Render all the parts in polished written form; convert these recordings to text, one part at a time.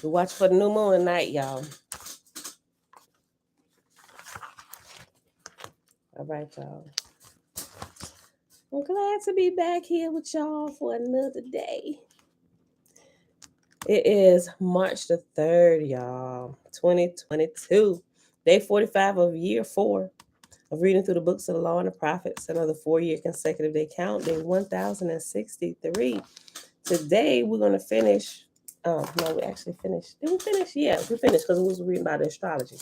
We watch for the new moon tonight, y'all. All right, y'all. I'm glad to be back here with y'all for another day. It is March the 3rd, y'all, 2022. Day 45 of year 4 of reading through the books of the law and the prophets. Another 4-year consecutive day count, day 1063. Today, we're going to finish. No, we actually finished. Did we finish? Yeah, we finished because we was reading about astrology.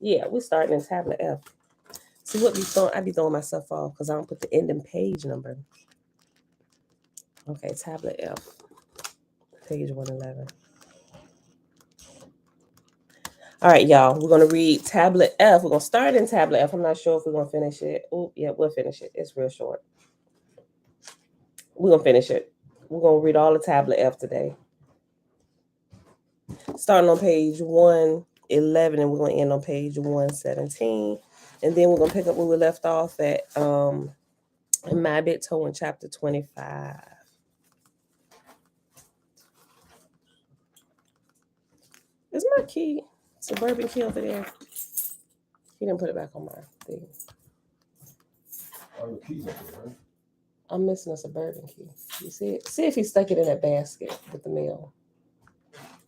Yeah, we're starting in tablet F. See what I be throwing myself off because I don't put the ending page number. Okay, tablet F, page 111. All right, y'all, we're going to read tablet F. We're going to start in tablet F. I'm not sure if we're going to finish it. Oh, yeah, we'll finish it. It's real short. We're going to finish it. We're going to read all the tablet F today. Starting on page 111, and we're going to end on page 117. And then we're going to pick up where we left off at Magick in chapter 25. Is my key, suburban key over there? He didn't put it back on my thing. Oh, the keys up there, right? I'm missing a suburban key. You see it? See if he stuck it in that basket with the mail.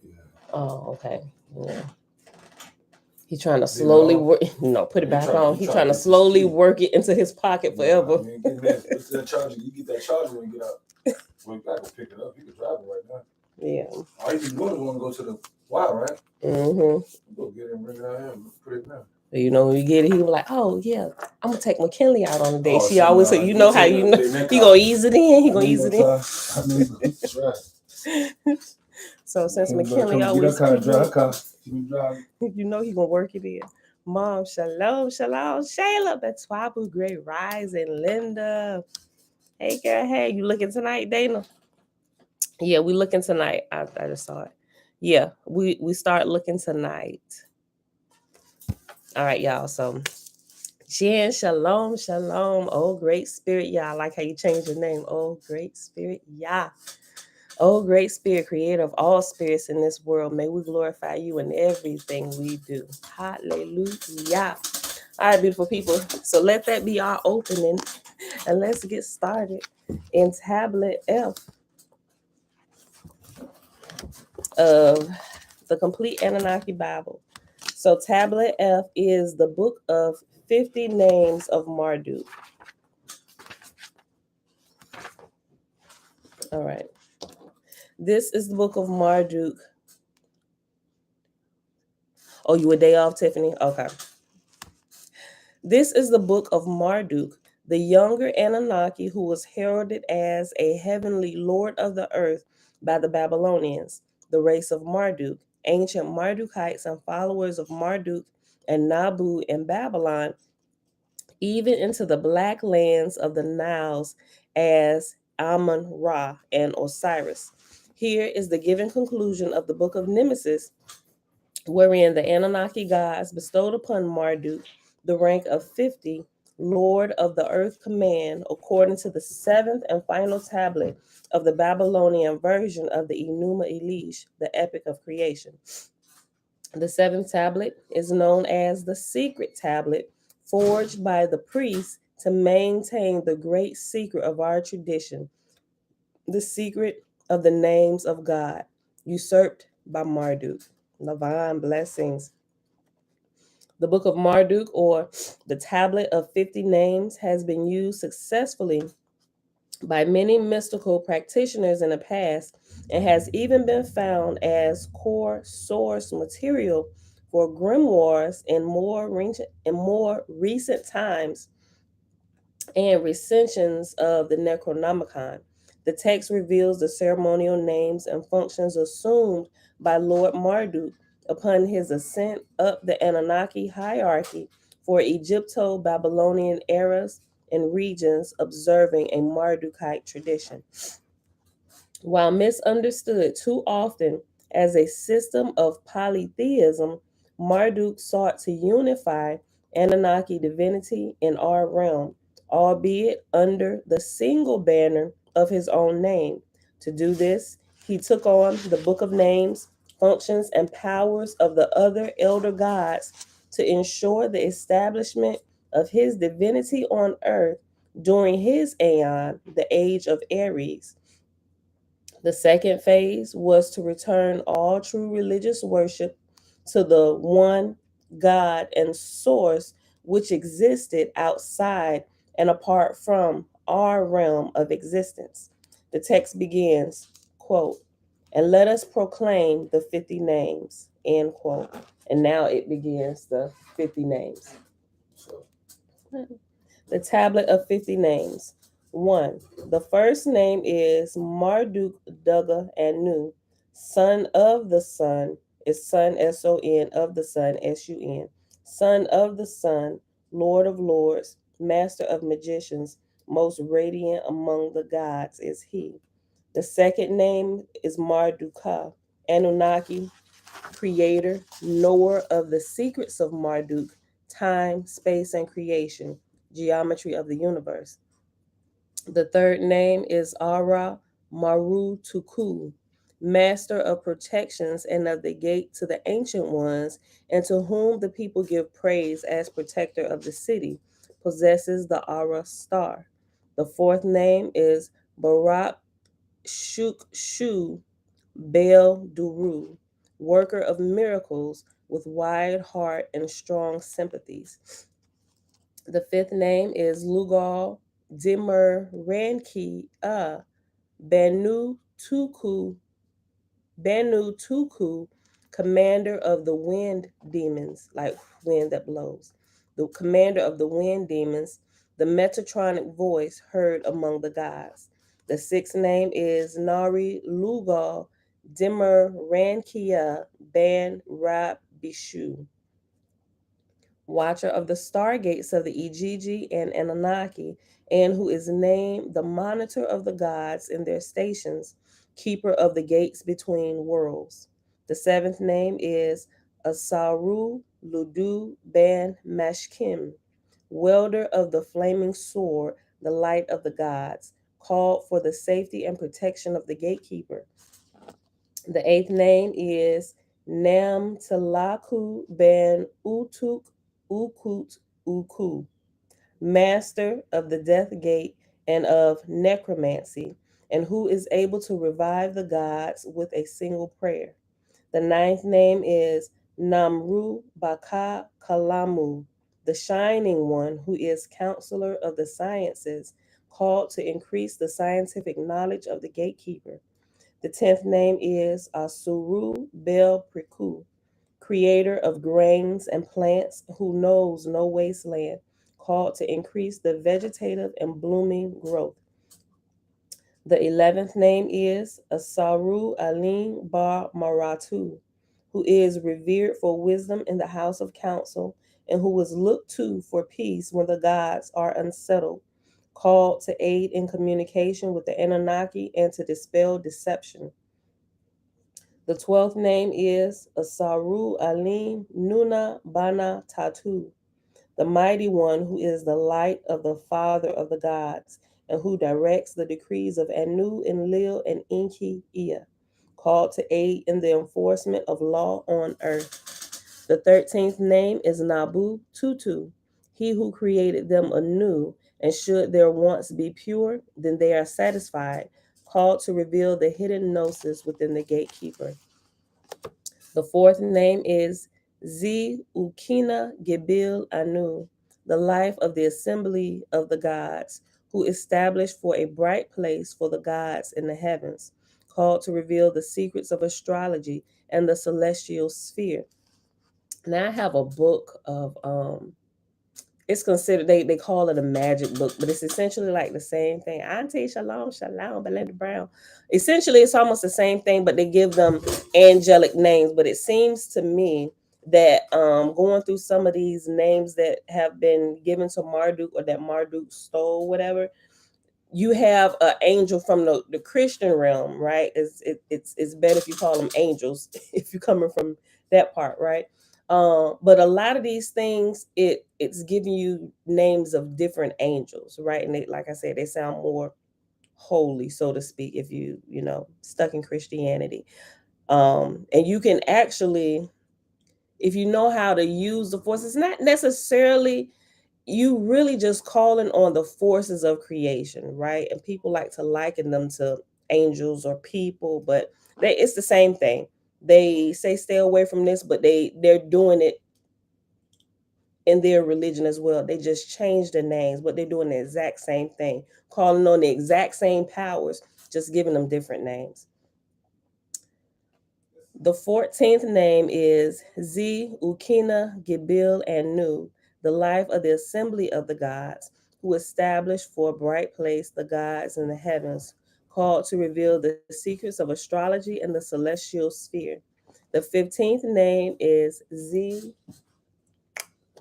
Yeah. Oh, okay. Yeah. He's trying to slowly work. No, put it back on. He's trying to slowly work it into his pocket forever. I mean, what's that charger? You get that charger when you get out. Well, you gotta pick it up. You can drive it right now. Yeah. All you can do is want to go to the wire, right? Mm-hmm. Go get it and bring it out here and put it down. You know, when you get it, he was like, "Oh yeah, I'm gonna take McKinley out on the day." She always said, "You know how you know he gonna ease it in. He gonna ease it in." That's right. So since McKinley always, you know he gonna work it in. Mom, shalom, Shayla, Betwabu, great rising, Linda. Hey girl, hey, you looking tonight, Dana? Yeah, we looking tonight. I just saw it. Yeah, we start looking tonight. All right, y'all. So Jen, shalom. Oh, great spirit, y'all. I like how you changed your name. Oh, great spirit, yeah. Oh, great spirit, creator of all spirits in this world. May we glorify you in everything we do. Hallelujah. All right, beautiful people. So let that be our opening. And let's get started in tablet F of the complete Annunaki Bible. So tablet F is the book of 50 names of Marduk. All right. This is the book of Marduk. Oh, you a day off, Tiffany? Okay. This is the book of Marduk, the younger Annunaki, who was heralded as a heavenly lord of the earth by the Babylonians, the race of Marduk, ancient Mardukites and followers of Marduk and Nabu in Babylon, even into the black lands of the Niles as Amun-Ra and Osiris. Here is the given conclusion of the book of Nemesis, wherein the Anunnaki gods bestowed upon Marduk the rank of 50, Lord of the Earth Command, according to the 7th and final tablet of the Babylonian version of the Enuma Elish, the Epic of Creation. The 7th tablet is known as the Secret Tablet, forged by the priests to maintain the great secret of our tradition, the secret of the names of God, usurped by Marduk. Divine blessings. The book of Marduk, or the tablet of 50 names, has been used successfully by many mystical practitioners in the past and has even been found as core source material for grimoires in more recent times and recensions of the Necronomicon. The text reveals the ceremonial names and functions assumed by Lord Marduk upon his ascent up the Anunnaki hierarchy for Egypto-Babylonian eras and regions observing a Mardukite tradition. While misunderstood too often as a system of polytheism, Marduk sought to unify Anunnaki divinity in our realm, albeit under the single banner of his own name. To do this, he took on the Book of Names, functions, and powers of the other elder gods to ensure the establishment of his divinity on earth during his aeon, the age of Aries. The second phase was to return all true religious worship to the one God and source which existed outside and apart from our realm of existence. The text begins, quote, and let us proclaim the 50 names, end quote. And now it begins the 50 names. So, The tablet of 50 names. 1. The first name is Marduk Dugga Anu, son of the sun, is son S-O-N, of the sun S-U-N, son of the sun, Lord of lords, master of magicians, most radiant among the gods is he. The second name is Marduka, Annunaki, creator, knower of the secrets of Marduk, time, space, and creation, geometry of the universe. The third name is Ara Maru Tuku, master of protections and of the gate to the ancient ones, and to whom the people give praise as protector of the city, possesses the Ara star. The fourth name is Barak Shuk Shu Bel Duru, worker of miracles with wide heart and strong sympathies. The fifth name is Lugal Dimur Ranki Banu Tuku Banu Tuku, commander of the wind demons, like wind that blows. The commander of the wind demons, the Metatronic voice heard among the gods. The sixth name is Nari Lugal Dimmer Rankia Ban Rab Bishu, watcher of the stargates of the Ijiji and Annunaki, and who is named the monitor of the gods in their stations, keeper of the gates between worlds. The seventh name is Asaru Ludu Ban Mashkim, welder of the flaming sword, the light of the gods, called for the safety and protection of the gatekeeper. The eighth name is Nam Talaku Ben Utuk Ukut Uku, master of the death gate and of necromancy, and who is able to revive the gods with a single prayer. The ninth name is Namru Baka Kalamu, the shining one who is counselor of the sciences, called to increase the scientific knowledge of the gatekeeper. The 10th name is Asuru Bel Priku, creator of grains and plants who knows no wasteland, called to increase the vegetative and blooming growth. The 11th name is Asaru Alim Bar Maratu, who is revered for wisdom in the house of council and who was looked to for peace when the gods are unsettled, called to aid in communication with the Anunnaki and to dispel deception. The 12th name is Asaru Alim Nuna Bana Tatu, the mighty one who is the light of the father of the gods and who directs the decrees of Anu, Enlil, and Enki Ea, called to aid in the enforcement of law on earth. The 13th name is Nabu Tutu, he who created them anew, and should their wants be pure, then they are satisfied, called to reveal the hidden gnosis within the gatekeeper. The fourth name is Zi Ukina Gebil Anu, the life of the assembly of the gods, who established for a bright place for the gods in the heavens, called to reveal the secrets of astrology and the celestial sphere. Now I have a book of it's considered they call it a magic book, but it's essentially like the same thing. Auntie Shalom, Shalom, Belinda Brown. Essentially, it's almost the same thing, but they give them angelic names. But it seems to me that going through some of these names that have been given to Marduk or that Marduk stole, whatever, you have an angel from the Christian realm, right? It's better if you call them angels if you're coming from that part, right? But a lot of these things, it's giving you names of different angels, right? And they, like I said, they sound more holy, so to speak, if you know stuck in Christianity. And you can actually, if you know how to use the force, it's not necessarily you really just calling on the forces of creation, right? And people like to liken them to angels or people, but it's the same thing. They say stay away from this, but they're doing it in their religion as well. They just change the names, but they're doing the exact same thing, calling on the exact same powers, just giving them different names. The 14th name is Z, Ukina, Gibil, and Nu, the life of the assembly of the gods, who established for a bright place the gods in the heavens, called to reveal the secrets of astrology and the celestial sphere. The 15th name is Z.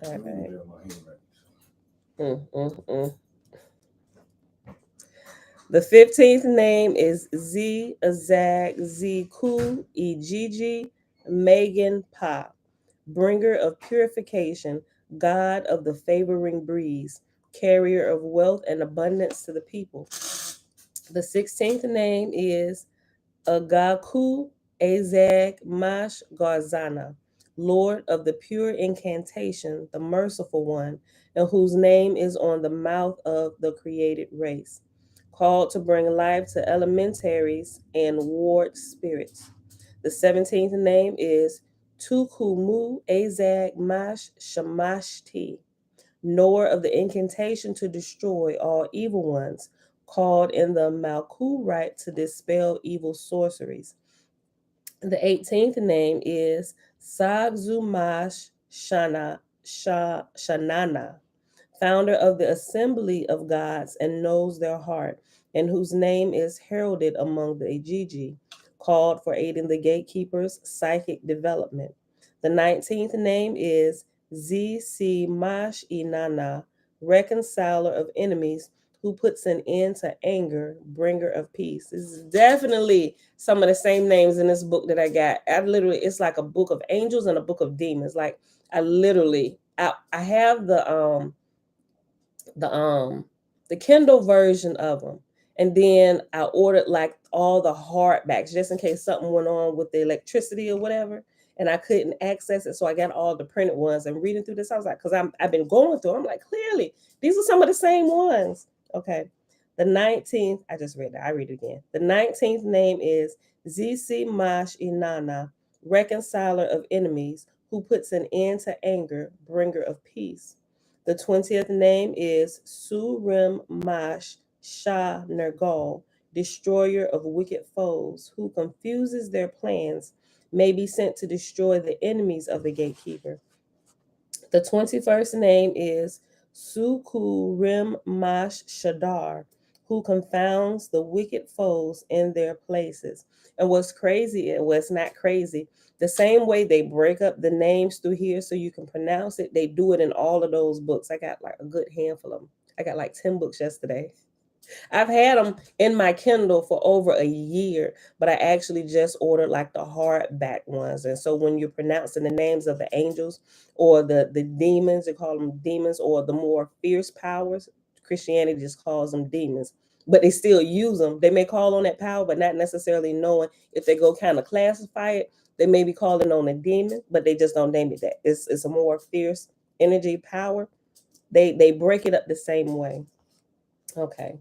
All right. The 15th name is Z Azag Z Ku Ejiji Megan Pa, bringer of purification, god of the favoring breeze, carrier of wealth and abundance to the people. The 16th name is Agaku Azag Mash Garzana, Lord of the pure incantation, the merciful one, and whose name is on the mouth of the created race, called to bring life to elementaries and ward spirits. The 17th name is Tukumu Azag Mash Shamashti, knower of the incantation to destroy all evil ones, called in the Malku rite to dispel evil sorceries. The 18th name is Sagzumash Shanana, founder of the assembly of gods and knows their heart, and whose name is heralded among the Ejiji, called for aiding the gatekeeper's psychic development. The 19th name is ZC Mash Inanna, reconciler of enemies, who puts an end to anger, bringer of peace. This is definitely some of the same names in this book that I got. I literally, it's like a book of angels and a book of demons. Like I have the um the Kindle version of them, and then I ordered like all the hardbacks just in case something went on with the electricity or whatever, and I couldn't access it. So I got all the printed ones. And reading through this, I was like, because I've been going through. I'm like, clearly these are some of the same ones. Okay, the 19th. I just read that. I read it again. The 19th name is ZC Mash Inanna, reconciler of enemies, who puts an end to anger, bringer of peace. The 20th name is Surim Mash Shah Nergal, destroyer of wicked foes, who confuses their plans, may be sent to destroy the enemies of the gatekeeper. The 21st name is Suku Rim Mash Shadar, who confounds the wicked foes in their places. And what's crazy, it was not crazy. The same way they break up the names through here so you can pronounce it, they do it in all of those books. I got like a good handful of them. I got like 10 books yesterday. I've had them in my Kindle for over a year, but I actually just ordered like the hardback ones. And so when you're pronouncing the names of the angels or the demons, they call them demons, or the more fierce powers, Christianity just calls them demons. But they still use them. They may call on that power, but not necessarily knowing if they go kind of classify it. They may be calling on a demon, but they just don't name it that. It's a more fierce energy power. They break it up the same way. Okay.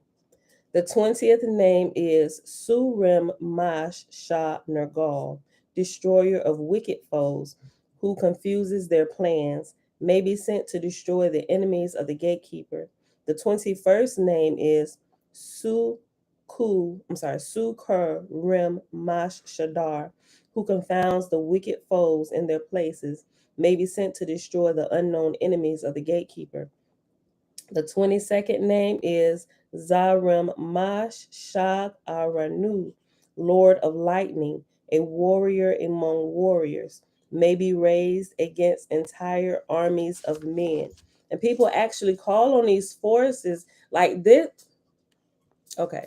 The 20th name is Surim Mash Shah Nergal, destroyer of wicked foes, who confuses their plans, may be sent to destroy the enemies of the gatekeeper. The 21st name is Sukur Rim Mash Shadar, who confounds the wicked foes in their places, may be sent to destroy the unknown enemies of the gatekeeper. The 22nd name is Zarim Mash Shag Aranu, Lord of Lightning, a warrior among warriors, may be raised against entire armies of men. And people actually call on these forces like this. Okay.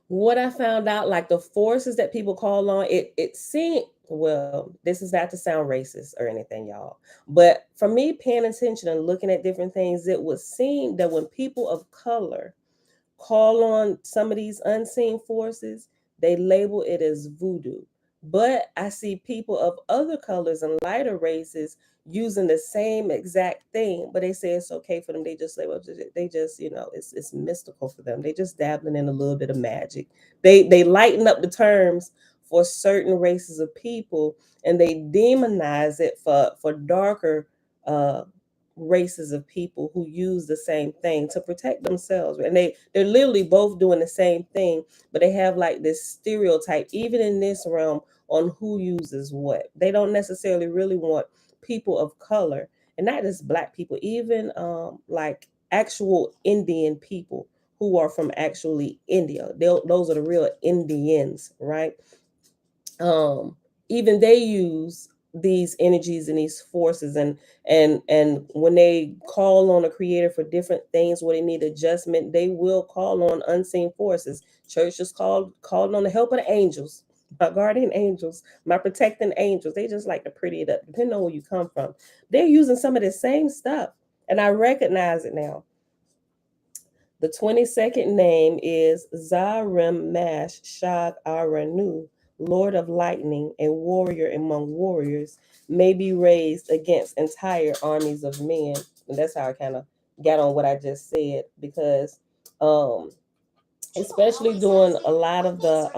What I found out, like the forces that people call on, it seemed, well, this is not to sound racist or anything, y'all. But for me, paying attention and looking at different things, it would seem that when people of color call on some of these unseen forces, they label it as voodoo. But I see people of other colors and lighter races using the same exact thing, but they say it's okay for them. They just label it, they just, it's mystical for them. They just dabbling in a little bit of magic. They lighten up the terms for certain races of people, and they demonize it for darker races of people who use the same thing to protect themselves. And they're literally both doing the same thing, but they have like this stereotype even in this realm on who uses what. They don't necessarily really want people of color, and not just black people, even like actual Indian people who are from actually India. Those are the real Indians, right? um Even they use these energies and these forces, and when they call on a creator for different things where they need adjustment, they will call on unseen forces. Church just called on the help of the angels, my guardian angels, my protecting angels. They just like to pretty it up depending on where you come from. They're using some of the same stuff, and I recognize it now. The 22nd name is Zarim Mash Shag Aranu, Lord of Lightning, a warrior among warriors, may be raised against entire armies of men. And that's how I kind of got on what I just said, because um, especially during a lot of the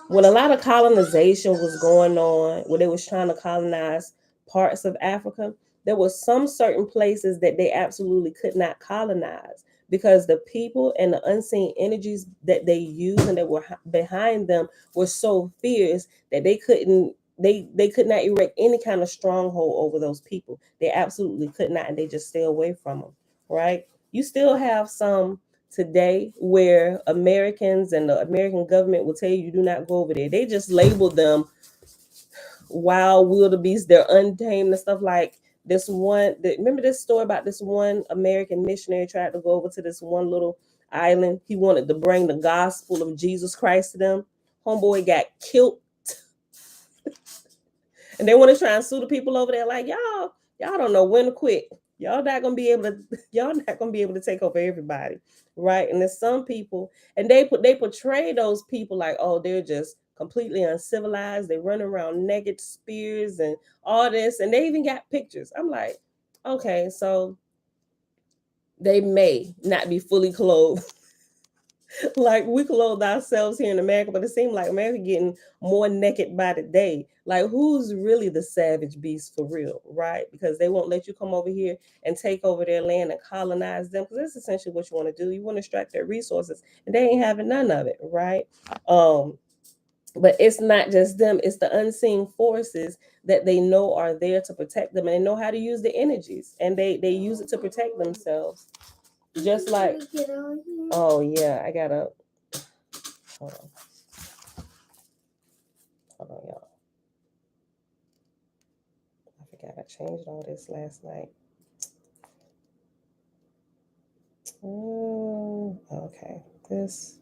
when a lot of colonization was going on, when they was trying to colonize parts of Africa, there were some certain places that they absolutely could not colonize, because the people and the unseen energies that they used and that were behind them were so fierce that they could not erect any kind of stronghold over those people. They absolutely could not, and they just stay away from them. Right? You still have some today where Americans and the American government will tell you do not go over there. They just label them wild wildebeest. They're untamed and stuff like this one. Remember this story about this one American missionary tried to go over to this one little island. He wanted to bring the gospel of Jesus Christ to them. Homeboy got killed, and they want to try and sue the people over there. Like y'all don't know when to quit. Y'all not gonna be able to. Y'all not gonna be able to take over everybody, right? And there's some people, and they portray those people like, oh, they're just completely uncivilized. They run around naked, spears, and all this, and they even got pictures. I'm like, okay, so they may not be fully clothed like we clothe ourselves here in America, but it seems like America getting more naked by the day. Like who's really the savage beast for real, right? Because they won't let you come over here and take over their land and colonize them, because that's essentially what you want to do. You want to extract their resources, and they ain't having none of it, right? Um, but it's not just them; it's the unseen forces that they know are there to protect them, and they know how to use the energies, and they use it to protect themselves. Just like, oh yeah, I gotta hold on. Hold on, y'all. I forgot I changed all this last night. Okay. This.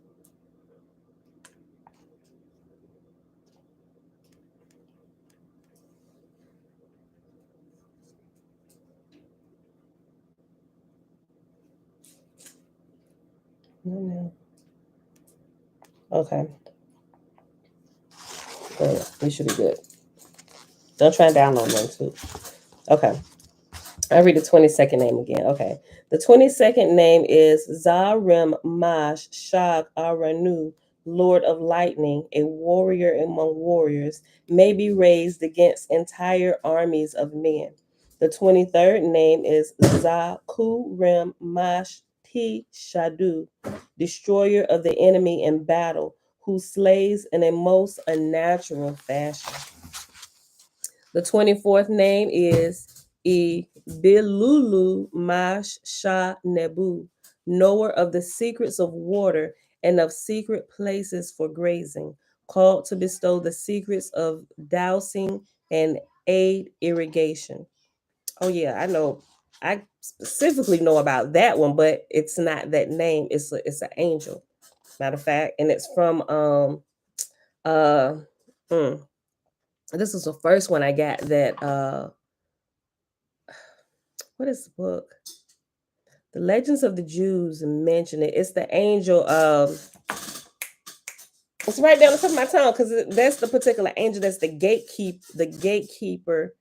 No. Okay. Good. We should be good. Don't try and download one too. Okay. I read the 22nd name again. Okay. The 22nd name is Zarim Mash Shag Aranu, Lord of Lightning, a warrior among warriors, may be raised against entire armies of men. The 23rd name is Zaku Rem Mash Ti Shadu, destroyer of the enemy in battle, who slays in a most unnatural fashion. The 24th name is Ibilulu Mash Sha Nebu, knower of the secrets of water and of secret places for grazing, called to bestow the secrets of dowsing and aid irrigation. Oh yeah, I know. I specifically know about that one, but it's not that name. It's an angel, matter of fact, and it's from uh mm, this was the first one I got that what is the book? The Legends of the Jews mention it. It's the angel of. It's right down the tip of my tongue because that's the particular angel that's the gatekeeper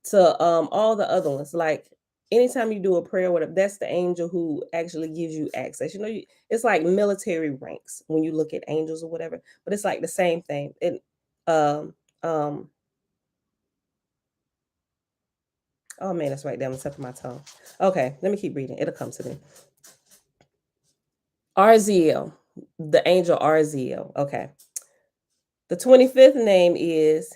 to all the other ones. Like anytime you do a prayer, whatever, that's the angel who actually gives you access. It's like military ranks when you look at angels or whatever, but it's like the same thing. Um um oh man, it's right down the tip of my tongue. Okay, let me keep reading. It'll come to me. Arziel, the angel Arziel. Okay. The 25th name is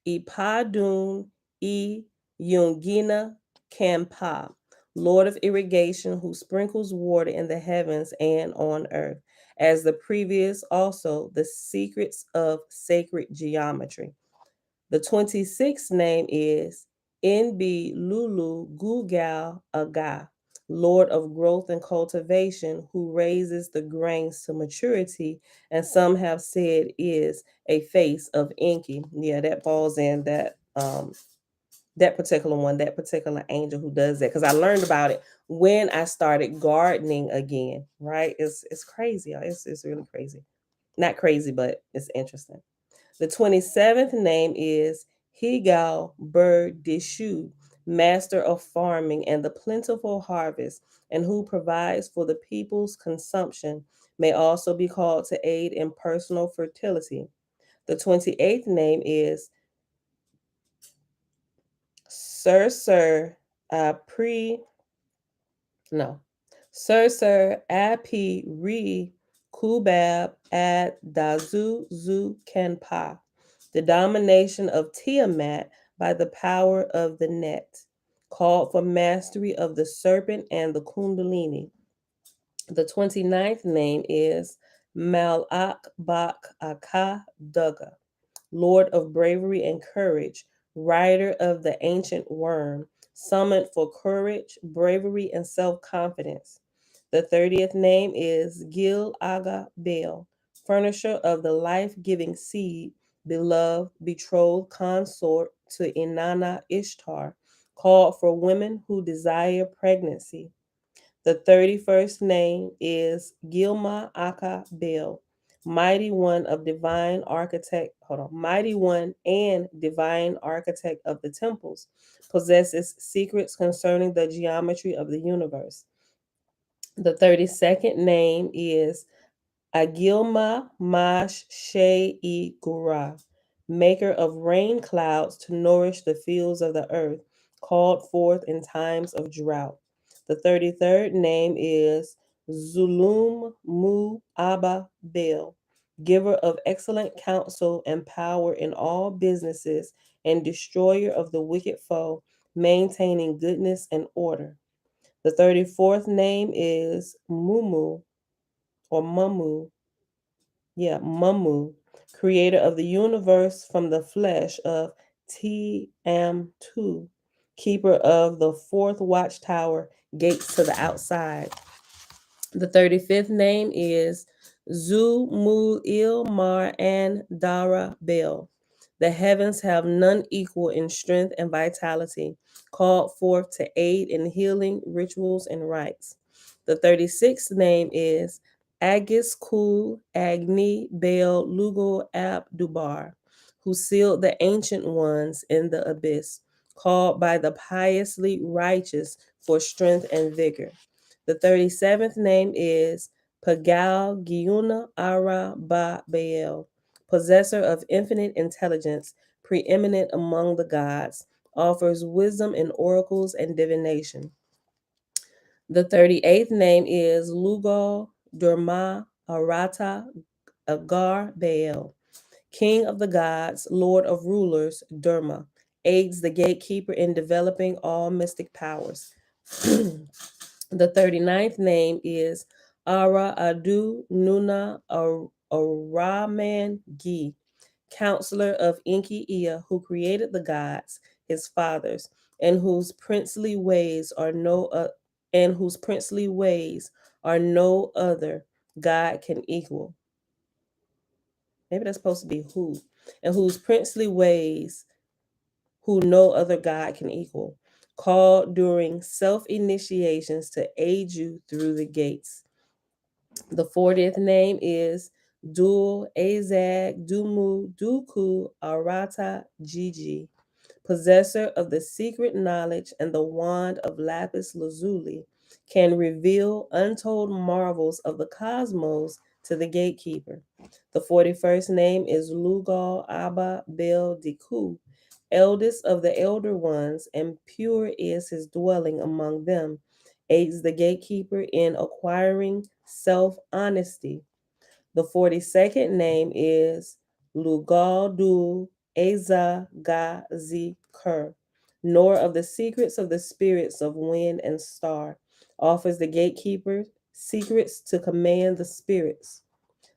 Ipadun E Yungina Kampa, Lord of irrigation, who sprinkles water in the heavens and on earth. As the previous, also the secrets of sacred geometry. The 26th name is Nb Lulu Gugal Aga, Lord of growth and cultivation, who raises the grains to maturity, and some have said is a face of Enki. Yeah, that falls in that particular one, that particular angel who does that. Because I learned about it when I started gardening again. Right? It's crazy. It's really crazy. Not crazy, but it's interesting. The 27th name is Higal Berdishu, master of farming and the plentiful harvest, and who provides for the people's consumption, may also be called to aid in personal fertility. The 28th name is Sir Pre no Sir Api Re Kubab Ad Dazu Zu Kenpa, the domination of Tiamat by the power of the net, called for mastery of the serpent and the Kundalini. The 29th name is Malak Bak Aka Duga, Lord of bravery and courage, rider of the ancient worm, summoned for courage, bravery, and self confidence. The 30th name is Gil Aga Bel, furnisher of the life giving seed, beloved, betrothed consort to Inanna Ishtar, called for women who desire pregnancy. The 31st name is Gilma Aka Bel, mighty one of divine architect, hold on, mighty one and divine architect of the temples, possesses secrets concerning the geometry of the universe. The 32nd name is Agilma Mash She Gura, maker of rain clouds to nourish the fields of the earth, called forth in times of drought. The 33rd name is Zulum Mu Abba Bel, giver of excellent counsel and power in all businesses, and destroyer of the wicked foe, maintaining goodness and order. The 34th name is Mumu or Mummu, yeah, Mummu, creator of the universe from the flesh of Tm2, keeper of the fourth watchtower, gates to the outside. The 35th name is Zu Mu Il Mar and Dara Bel. The heavens have none equal in strength and vitality, called forth to aid in healing, rituals, and rites. The 36th name is Agis Kul Agni Bel Lugo Ab Dubar, who sealed the ancient ones in the abyss, called by the piously righteous for strength and vigor. The 37th name is Pagal Giuna Ara Ba Baal, possessor of infinite intelligence, preeminent among the gods, offers wisdom in oracles and divination. The 38th name is Lugal Durma Arata Agar Baal, king of the gods, lord of rulers, Durma, aids the gatekeeper in developing all mystic powers. The 39th name is Ara Adu Nuna Araman Gi, counselor of Enki Ea, who created the gods, his fathers, and whose princely ways are no other God can equal. Maybe that's supposed to be who, and whose princely ways who no other God can equal. called during self-initiations to aid you through the gates. The 40th name is Dul Azag Dumu Duku Arata Gigi, possessor of the secret knowledge and the wand of lapis lazuli, can reveal untold marvels of the cosmos to the gatekeeper. The 41st name is Lugal Abba Bel Diku, eldest of the elder ones, and pure is his dwelling among them, aids the gatekeeper in acquiring self honesty. The 42nd name is Lugaldu Eza Gazi Kur, nor of the secrets of the spirits of wind and star, offers the gatekeeper secrets to command the spirits.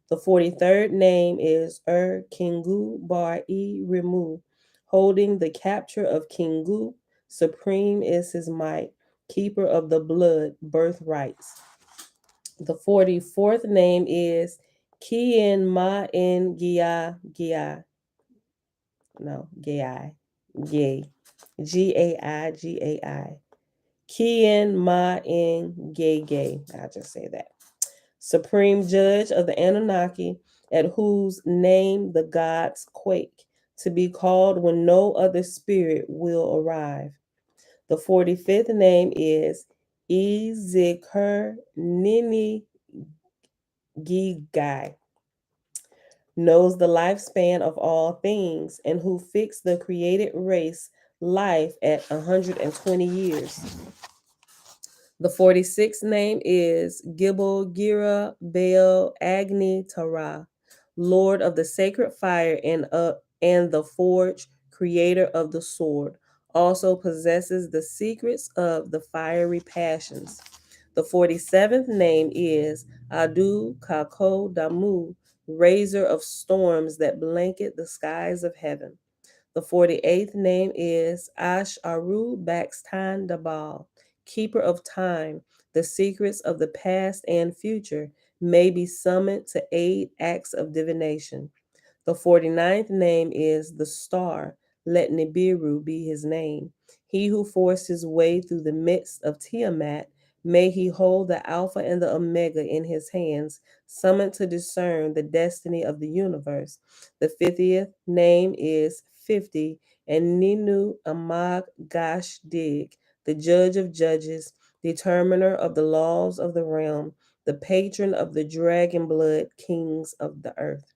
The 43rd name is Kingu Bar E Rimu, holding the capture of Kingu, supreme is his might, keeper of the blood, birthrights. The 44th name is Kien Ma En Gia Gia. No, Gai. Gay. Gaigai. Kien Ma En Gay Gay. I'll just say that. Supreme Judge of the Annunaki, at whose name the gods quake, to be called when no other spirit will arrive. The 45th name is Ezeker Nini Gigai, knows the lifespan of all things, and who fixed the created race life at 120 years. The 46th name is Gibel Gira Baal Agni Tara, Lord of the sacred fire and the forge, creator of the sword, also possesses the secrets of the fiery passions. The 47th name is Adu Kako Damu, raiser of storms that blanket the skies of heaven. The 48th name is Ash Aru Baxtan Dabal, keeper of time. The secrets of the past and future may be summoned to aid acts of divination. The 49th name is the star. Let Nibiru be his name. He who forced his way through the midst of Tiamat, may he hold the Alpha and the Omega in his hands, summoned to discern the destiny of the universe. The 50th name is 50, and Ninu Amag Gash Dig, the judge of judges, determiner of the laws of the realm, the patron of the dragon blood kings of the earth.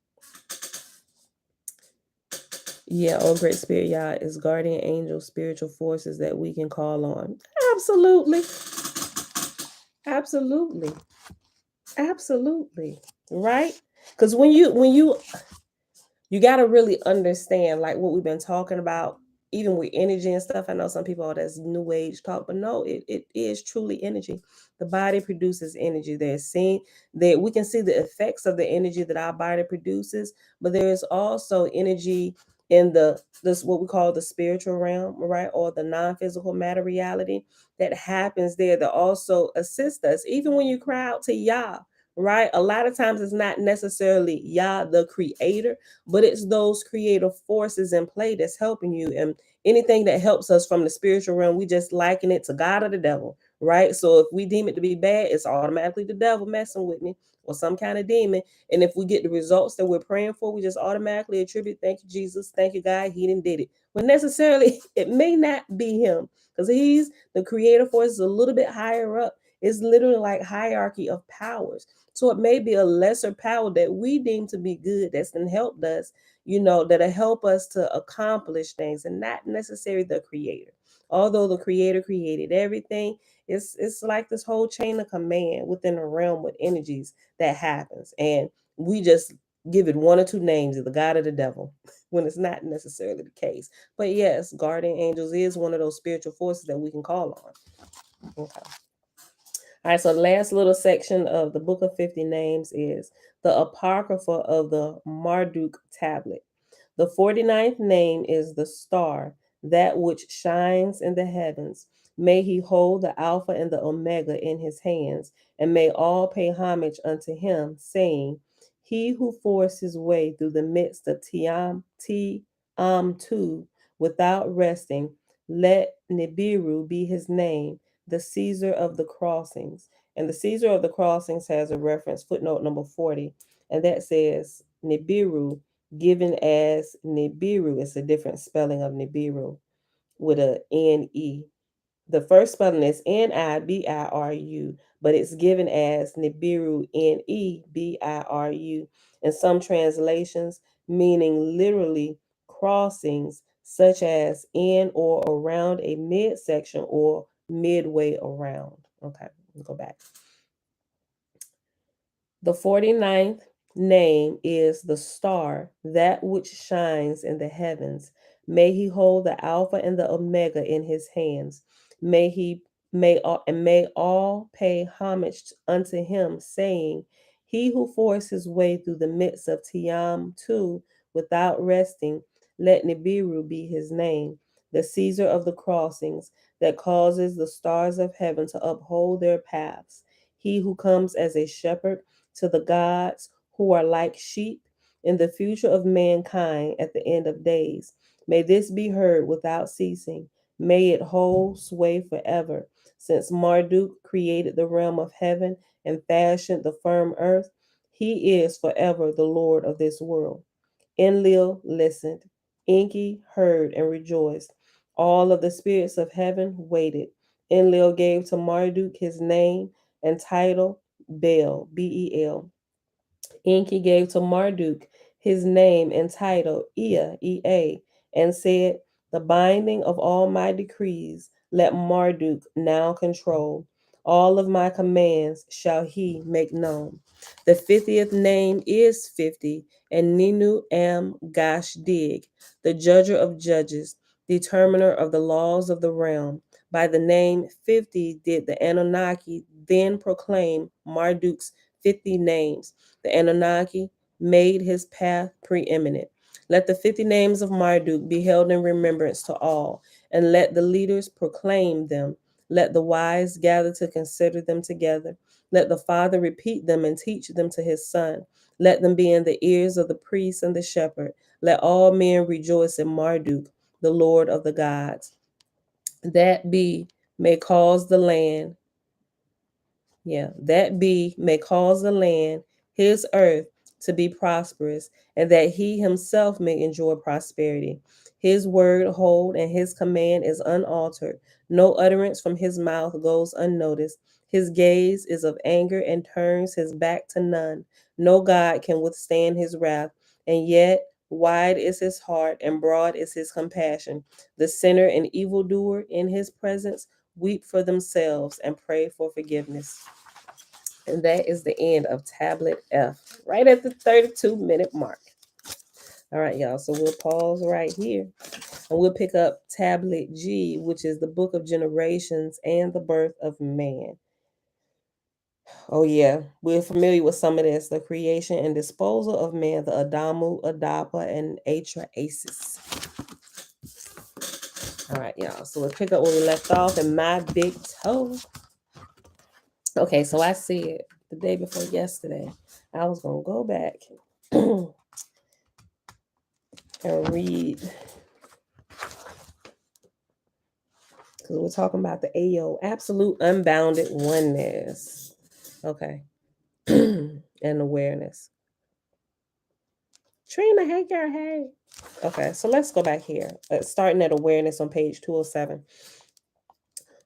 Yeah, oh great spirit, y'all, is guardian angel spiritual forces that we can call on. Absolutely. Absolutely. Absolutely. Right? Because when you got to really understand like what we've been talking about, even with energy and stuff. I know some people, oh, that's new age talk, but no, it is truly energy. The body produces energy. There's seeing that we can see the effects of the energy that our body produces, but there is also energy in this what we call the spiritual realm, right? Or the non-physical matter reality that happens there that also assists us. Even when you cry out to Yah, right? A lot of times it's not necessarily Yah, the creator, but it's those creative forces in play that's helping you. And anything that helps us from the spiritual realm, we just liken it to God or the devil, right? So if we deem it to be bad, it's automatically the devil messing with me or some kind of demon. And if we get the results that we're praying for, we just automatically attribute, thank you, Jesus, thank you, God, he didn't did it. When necessarily it may not be him, because he's the creator force is a little bit higher up. It's literally like hierarchy of powers. So it may be a lesser power that we deem to be good that's been helped us, that'll help us to accomplish things, and not necessarily the creator. Although the creator created everything, it's like this whole chain of command within a realm with energies that happens. And we just give it one or two names, the God or the devil, when it's not necessarily the case. But yes, guardian angels is one of those spiritual forces that we can call on. Okay. All right, so the last little section of the Book of 50 Names is the Apocrypha of the Marduk tablet. The 49th name is the star, that which shines in the heavens. May he hold the Alpha and the Omega in his hands, and may all pay homage unto him, saying, he who forced his way through the midst of Tiam Tu without resting, Let Nibiru be his name, the Caesar of the crossings. And the Caesar of the crossings has a reference, footnote number 40, and that says Nibiru, given as Nibiru. It's a different spelling of Nibiru with a N-E. The first spelling is Nibiru, but it's given as Nibiru, Nebiru, in some translations, meaning literally crossings, such as in or around a midsection or midway around. Okay, go back. The 49th name is the star, that which shines in the heavens. May he hold the Alpha and the Omega in his hands. May he may all pay homage unto him, saying, He who forced his way through the midst of Tiam too without resting, let Nibiru be his name, the Caesar of the crossings, that causes the stars of heaven to uphold their paths. He who comes as a shepherd to the gods who are like sheep in the future of mankind at the end of days. May this be heard without ceasing. May it hold sway forever. Since Marduk created the realm of heaven and fashioned the firm earth, he is forever the Lord of this world. Enlil listened. Enki heard and rejoiced. All of the spirits of heaven waited. Enlil gave to Marduk his name and title, Bel, Bel. Enki gave to Marduk his name and title, Ea, Ea, and said, The binding of all my decrees let Marduk now control. All of my commands shall he make known. The 50th name is 50, and Ninu Am Gash Dig, the judger of judges, determiner of the laws of the realm. By the name 50 did the Anunnaki then proclaim Marduk's 50 names. The Annunaki made his path preeminent. Let the 50 names of Marduk be held in remembrance to all, and let the leaders proclaim them. Let the wise gather to consider them together. Let the father repeat them and teach them to his son. Let them be in the ears of the priest and the shepherd. Let all men rejoice in Marduk, the Lord of the gods. That be may cause the land that be may cause the land, his earth, to be prosperous, and that he himself may enjoy prosperity. His word hold and his command is unaltered. No utterance from his mouth goes unnoticed. His gaze is of anger and turns his back to none. No God can withstand his wrath, and yet wide is his heart and broad is his compassion. The sinner and evildoer in his presence weep for themselves and pray for forgiveness. And that is the end of Tablet F, right at the 32-minute mark. All right, y'all. So we'll pause right here and we'll pick up Tablet G, which is the Book of Generations and the Birth of Man. Oh, yeah. We're familiar with some of this, the creation and disposal of man, the Adamu, Adapa, and Atrahasis. All right, y'all. So we'll pick up where we left off in My Big Toe. Okay, so I said the day before yesterday, I was going to go back and read, because we're talking about the AO, absolute unbounded oneness. Okay. And awareness. Trina, hey girl, hey. Okay, so let's go back here. Starting at awareness on page 207.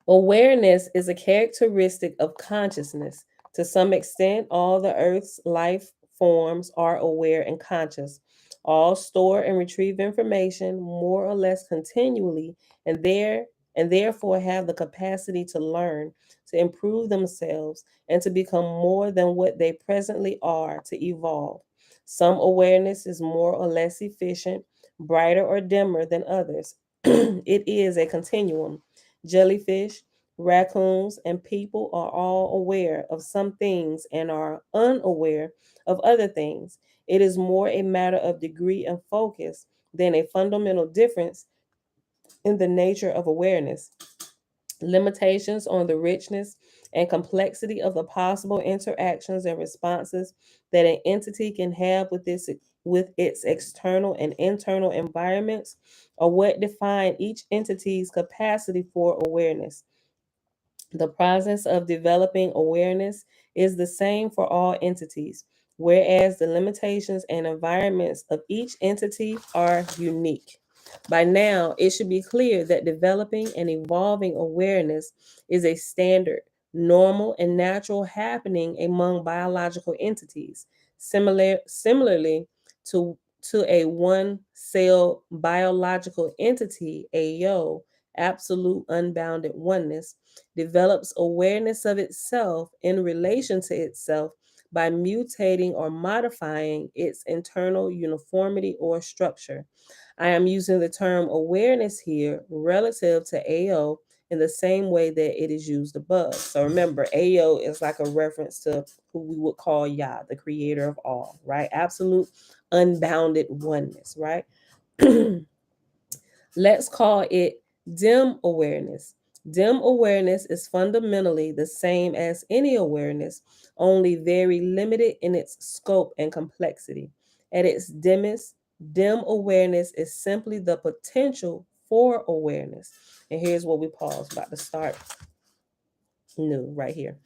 Awareness is a characteristic of consciousness. To some extent, all the Earth's life forms are aware and conscious. All store and retrieve information more or less continually, and therefore have the capacity to learn, to improve themselves, and to become more than what they presently are, to evolve. Some awareness is more or less efficient, brighter or dimmer than others. It is a continuum. Jellyfish, raccoons, and people are all aware of some things and are unaware of other things. It is more a matter of degree and focus than a fundamental difference in the nature of awareness. Limitations on the richness and complexity of the possible interactions and responses that an entity can have with its external and internal environments are what define each entity's capacity for awareness. The process of developing awareness is the same for all entities, whereas the limitations and environments of each entity are unique. By now, it should be clear that developing and evolving awareness is a standard, normal, and natural happening among biological entities. Similarly to, to a one cell biological entity, a yo, absolute unbounded oneness, develops awareness of itself in relation to itself by mutating or modifying its internal uniformity or structure. I am using the term awareness here relative to AO in the same way that it is used above. So remember, AO is like a reference to who we would call Yah, the creator of all, right? Absolute unbounded oneness, right? Let's call it dim awareness. Dim awareness is fundamentally the same as any awareness, only very limited in its scope and complexity. At its dimmest, dim awareness is simply the potential for awareness. And here's what we pause, about to start new right here.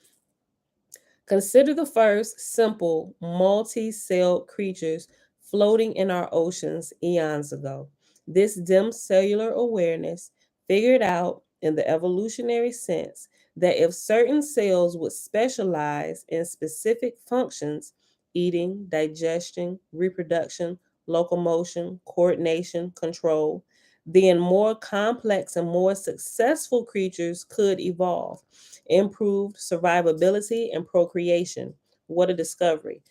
Consider the first simple multi-celled creatures floating in our oceans eons ago. This dim cellular awareness figured out in the evolutionary sense that if certain cells would specialize in specific functions, eating, digestion, reproduction, locomotion, coordination, control, then more complex and more successful creatures could evolve. Improved survivability and procreation. What a discovery.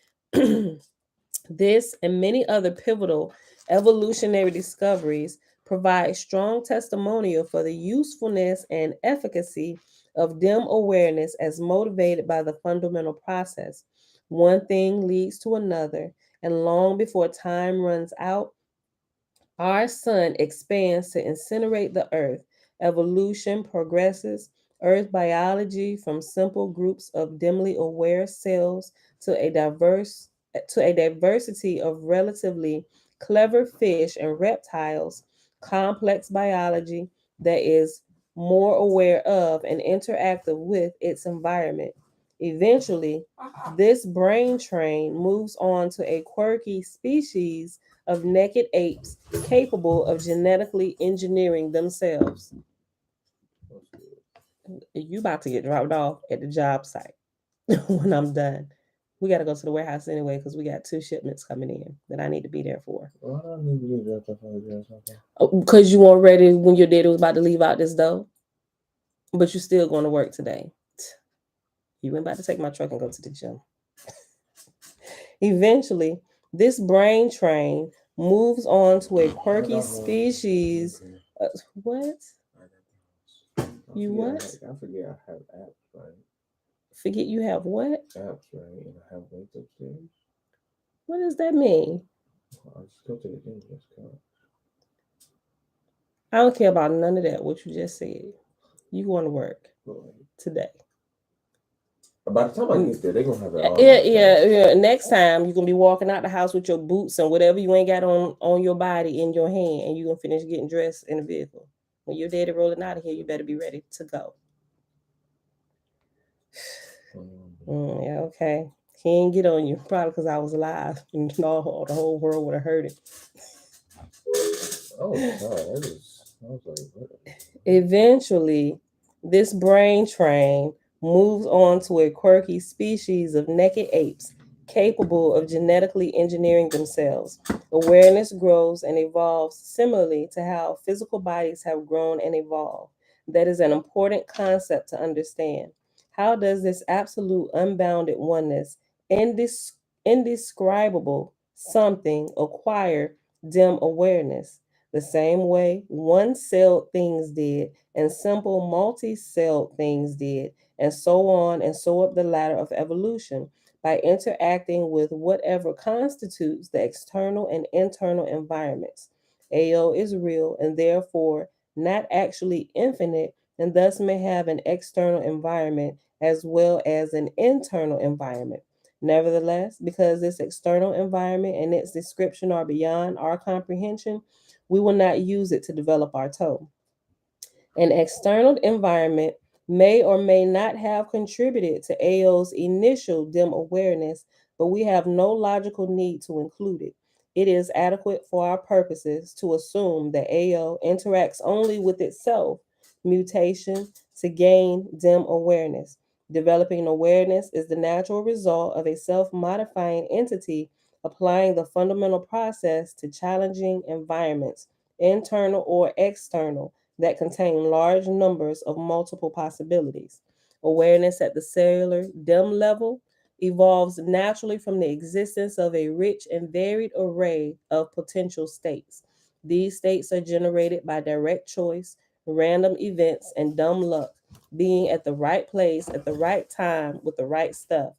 This and many other pivotal evolutionary discoveries provide strong testimonial for the usefulness and efficacy of dim awareness as motivated by the fundamental process. One thing leads to another, and long before time runs out, our sun expands to incinerate the earth. Evolution progresses. Earth biology from simple groups of dimly aware cells to a diversity of relatively clever fish and reptiles, complex biology that is more aware of and interactive with its environment. Eventually, this brain train moves on to a quirky species of naked apes capable of genetically engineering themselves. You about to get dropped off at the job site when I'm done. We got to go to the warehouse anyway because we got 2 shipments coming in that I need to be there for. Why do I need to get dropped off at the job site? Because you weren't ready when your daddy was about to leave out this door, but you're still going to work today. You ain't about to take my truck and go to the gym. Eventually, this brain train moves on to a quirky species. What? You what? I forget I have apps, right? Forget you have what? Apps, right? And I have weights upstairs. What does that mean? I'll just go to the gym. Just come. I don't care about none of that, what you just said. You going to work today. By the time I get there, they're going to have it all. Yeah. Next time, you're going to be walking out the house with your boots and whatever you ain't got on your body in your hand, and you're going to finish getting dressed in the vehicle. When your daddy rolling out of here, you better be ready to go. Yeah, okay. He ain't get on you, probably because I was alive, and the whole world would have heard it. Oh, sorry. I was like, what? Eventually, this brain train moves on to a quirky species of naked apes capable of genetically engineering themselves. Awareness grows and evolves similarly to how physical bodies have grown and evolved. That is an important concept to understand. How does this absolute unbounded oneness, indescribable something, acquire dim awareness? The same way one-celled things did, and simple multi-celled things did, and so on and so up the ladder of evolution, by interacting with whatever constitutes the external and internal environments. AO is real and therefore not actually infinite, and thus may have an external environment as well as an internal environment. Nevertheless, because this external environment and its description are beyond our comprehension, we will not use it to develop our toe. An external environment may or may not have contributed to AO's initial dim awareness, but we have no logical need to include it. It is adequate for our purposes to assume that AO interacts only with itself, mutation, to gain dim awareness. Developing awareness is the natural result of a self modifying entity applying the fundamental process to challenging environments, internal or external, that contain large numbers of multiple possibilities. Awareness at the cellular dim level evolves naturally from the existence of a rich and varied array of potential states. These states are generated by direct choice, random events, and dumb luck, being at the right place at the right time with the right stuff.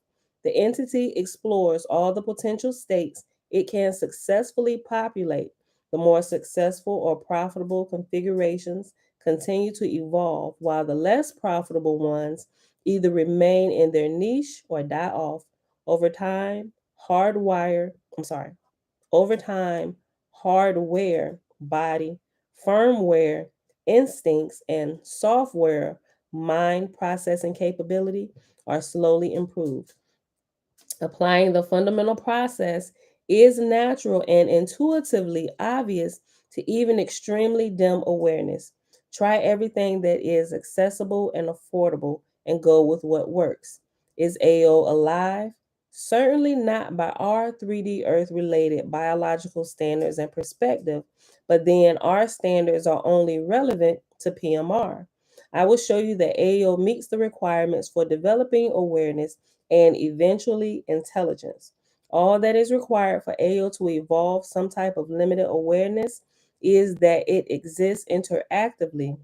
The entity explores all the potential states it can successfully populate. The more successful or profitable configurations continue to evolve, while the less profitable ones either remain in their niche or die off. Over time, hardwire, I'm sorry, over time, hardware, body, firmware, instincts, and software, mind processing capability are slowly improved. Applying the fundamental process is natural and intuitively obvious to even extremely dim awareness. Try everything that is accessible and affordable and go with what works. Is AO alive? Certainly not by our 3D Earth related biological standards and perspective, but then our standards are only relevant to PMR. I will show you that AO meets the requirements for developing awareness and eventually intelligence. All that is required for AO to evolve some type of limited awareness is that it exists interactively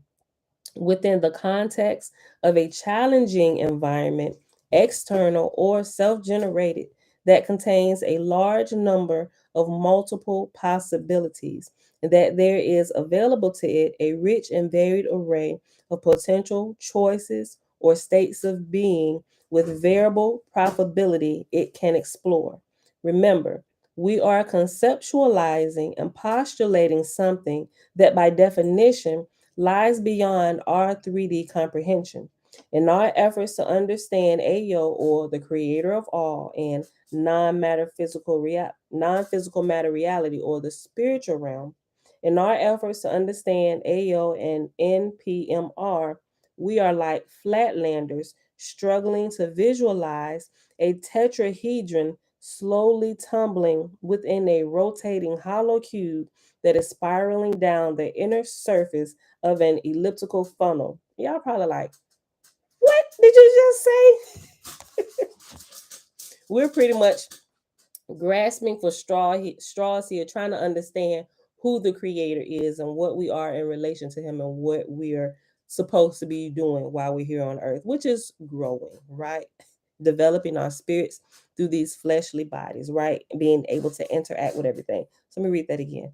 within the context of a challenging environment, external or self generated, that contains a large number of multiple possibilities, and that there is available to it a rich and varied array of potential choices or states of being with variable probability it can explore. Remember, we are conceptualizing and postulating something that by definition lies beyond our 3D comprehension. In our efforts to understand Ayo, or the creator of all, and non-physical matter reality, or the spiritual realm, in our efforts to understand Ayo and NPMR, we are like flatlanders struggling to visualize a tetrahedron slowly tumbling within a rotating hollow cube that is spiraling down the inner surface of an elliptical funnel. Y'all probably like, what did you just say? We're pretty much grasping for straws here, trying to understand who the creator is and what we are in relation to him and what we're supposed to be doing while we're here on earth, which is growing, right? Developing our spirits through these fleshly bodies, right? Being able to interact with everything. So let me read that again.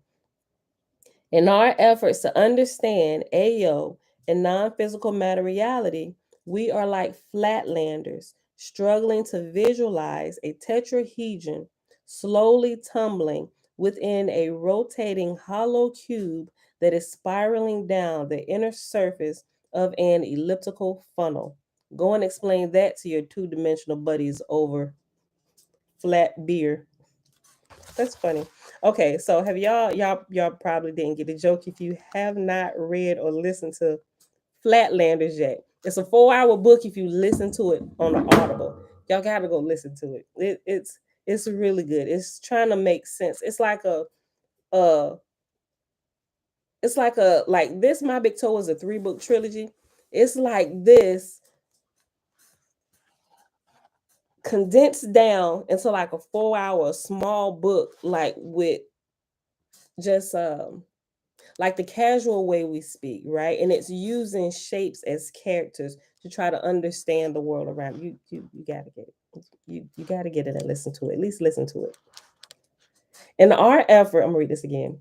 In our efforts to understand AO and non physical matter reality, we are like flatlanders struggling to visualize a tetrahedron slowly tumbling within a rotating hollow cube that is spiraling down the inner surface of an elliptical funnel. Go and explain that to your two-dimensional buddies over flat beer. That's funny. Okay, so have y'all probably didn't get the joke if you have not read or listened to Flatlanders yet. It's a 4-hour book if you listen to it on the Audible. Y'all gotta go listen to it. It's really good. It's trying to make sense. Uh like this. My Big Toe is a 3-book trilogy. It's like this condensed down into like a 4-hour small book, like with just like the casual way we speak, right? And it's using shapes as characters to try to understand the world around you. You gotta get it. You gotta get it and listen to it. At least listen to it. In our effort, I'm gonna read this again.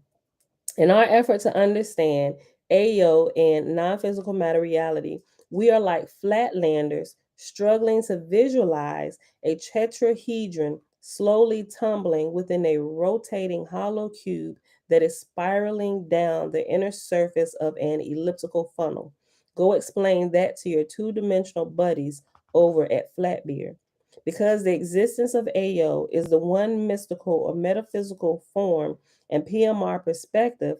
In our effort to understand AO and non-physical matter reality, we are like flatlanders struggling to visualize a tetrahedron slowly tumbling within a rotating hollow cube that is spiraling down the inner surface of an elliptical funnel. Go explain that to your two-dimensional buddies over at Flatbeer. Because the existence of AO is the one mystical or metaphysical form and PMR perspective,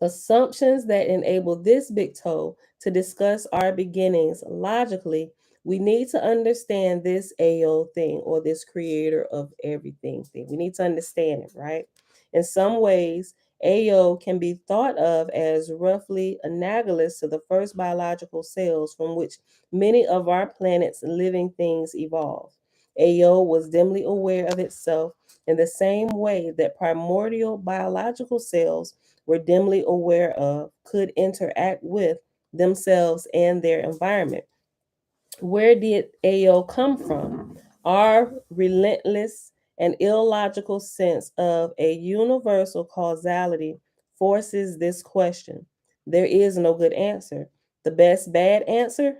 assumptions that enable this big toe to discuss our beginnings logically, we need to understand this AO thing, or this creator of everything thing. We need to understand it, right? In some ways, AO can be thought of as roughly analogous to the first biological cells from which many of our planet's living things evolved. AO was dimly aware of itself in the same way that primordial biological cells were dimly aware of could interact with themselves and their environment. Where did AO come from? Our relentless and illogical sense of a universal causality forces this question. There is no good answer. The best bad answer?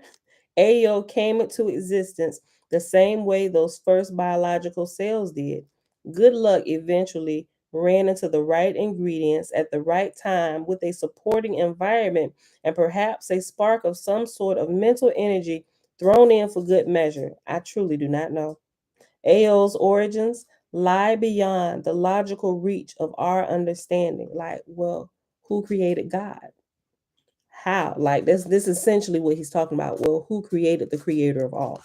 AO came into existence the same way those first biological cells did. Good luck eventually ran into the right ingredients at the right time with a supporting environment and perhaps a spark of some sort of mental energy thrown in for good measure. I truly do not know. AO's origins lie beyond the logical reach of our understanding. Like, well, who created God? How? Like this is essentially what he's talking about. Well, who created the creator of all?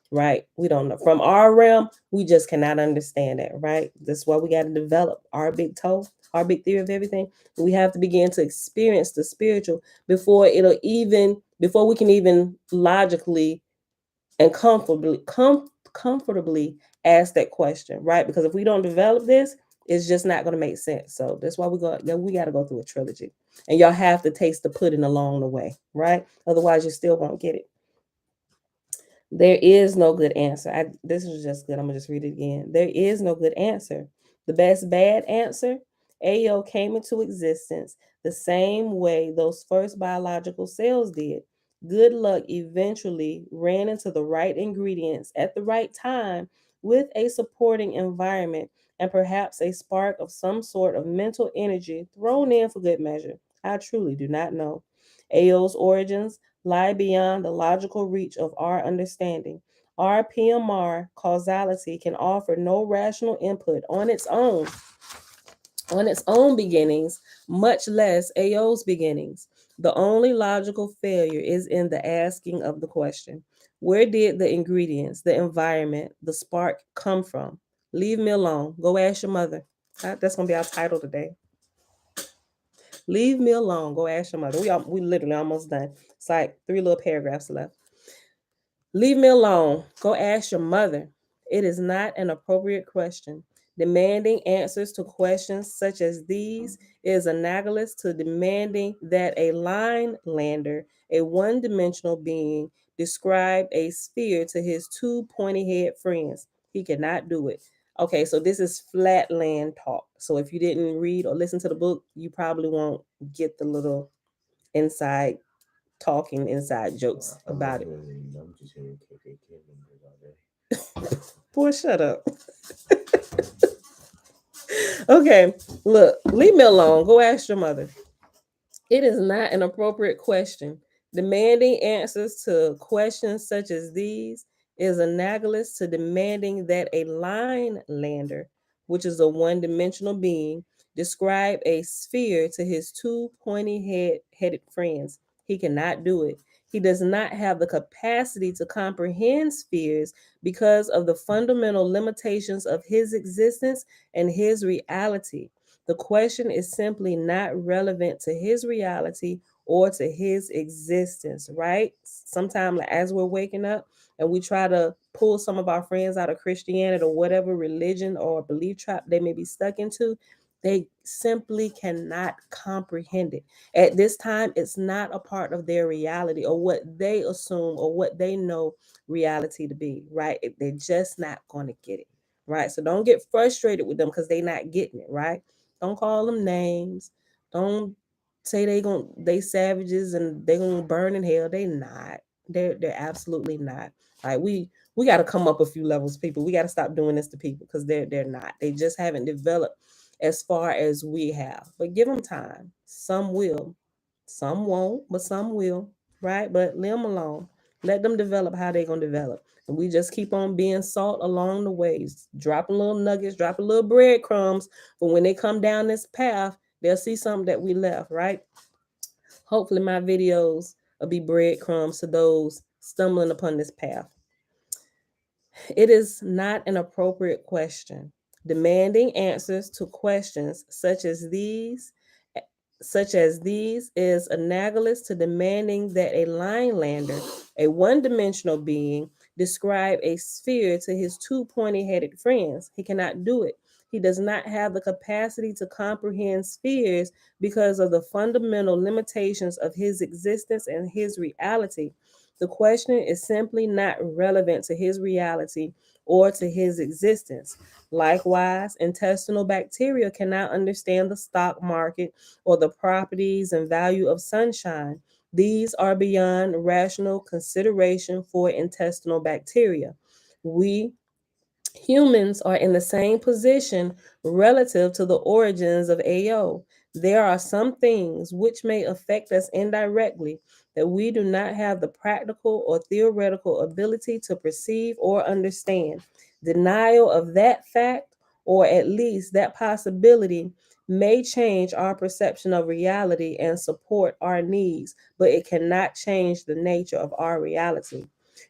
Right? We don't know. From our realm, we just cannot understand that, right? That's why we got to develop our big toe, our big theory of everything. We have to begin to experience the spiritual before we can even logically and comfortably ask that question, right? Because if we don't develop this, it's just not going to make sense. So that's why we got to go through a trilogy, and y'all have to taste the pudding along the way, right? Otherwise, you still won't get it. There is no good answer. This is just good. I'm gonna just read it again. There is no good answer. The best bad answer: AO came into existence the same way those first biological cells did. Good luck eventually ran into the right ingredients at the right time with a supporting environment and perhaps a spark of some sort of mental energy thrown in for good measure. I truly do not know. AO's origins lie beyond the logical reach of our understanding. Our PMR causality can offer no rational input on its own beginnings, much less AO's beginnings. The only logical failure is in the asking of the question. Where did the ingredients, the environment, the spark come from? Leave me alone. Go ask your mother. That's gonna be our title today. Leave me alone. Go ask your mother. We literally almost done. It's like 3 little paragraphs left. Leave me alone. Go ask your mother. It is not an appropriate question. Demanding answers to questions such as these is analogous to demanding that a line lander, a one dimensional being, describe a sphere to his two pointy head friends. He cannot do it. Okay, so this is flatland talk. So if you didn't read or listen to the book, you probably won't get the little inside talking, inside jokes about it. I'm just hearing KKK numbers all day. Boy, shut up. Okay, look, leave me alone. Go ask your mother. It is not an appropriate question. Demanding answers to questions such as these is analogous to demanding that a line lander, which is a one dimensional being, describe a sphere to his two headed friends. He cannot do it. He does not have the capacity to comprehend spheres because of the fundamental limitations of his existence and his reality. The question is simply not relevant to his reality or to his existence, right? Sometimes, like, as we're waking up and we try to pull some of our friends out of Christianity or whatever religion or belief trap they may be stuck into, they simply cannot comprehend it. At this time, it's not a part of their reality or what they assume or what they know reality to be, right? They're just not going to get it, right? So don't get frustrated with them because they're not getting it, right? Don't call them names. Don't say they savages and they gonna burn in hell. They not. They're absolutely not. Like we got to come up a few levels, people. We got to stop doing this to people because they're not. They just haven't developed as far as we have. But give them time. Some will, some won't, but some will, right? But leave them alone. Let them develop how they're gonna develop. And we just keep on being salt along the ways, dropping little nuggets, dropping little breadcrumbs. But when they come down this path, they'll see something that we left, right? Hopefully, my videos will be breadcrumbs to those stumbling upon this path. It is not an appropriate question. Demanding answers to questions such as these is analogous to demanding that a linelander, a one-dimensional being, describe a sphere to his two pointy-headed friends. He cannot do it. He does not have the capacity to comprehend spheres because of the fundamental limitations of his existence and his reality. The question is simply not relevant to his reality or to his existence. Likewise, intestinal bacteria cannot understand the stock market or the properties and value of sunshine. These are beyond rational consideration for intestinal bacteria. We humans are in the same position relative to the origins of AO. There are some things which may affect us indirectly that we do not have the practical or theoretical ability to perceive or understand. Denial of that fact, or at least that possibility, may change our perception of reality and support our needs, but it cannot change the nature of our reality.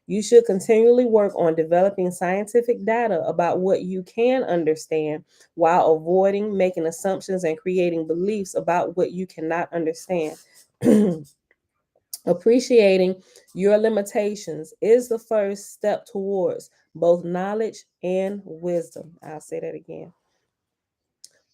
You should continually work on developing scientific data about what you can understand while avoiding making assumptions and creating beliefs about what you cannot understand. Appreciating your limitations is the first step towards both knowledge and wisdom. I'll say that again.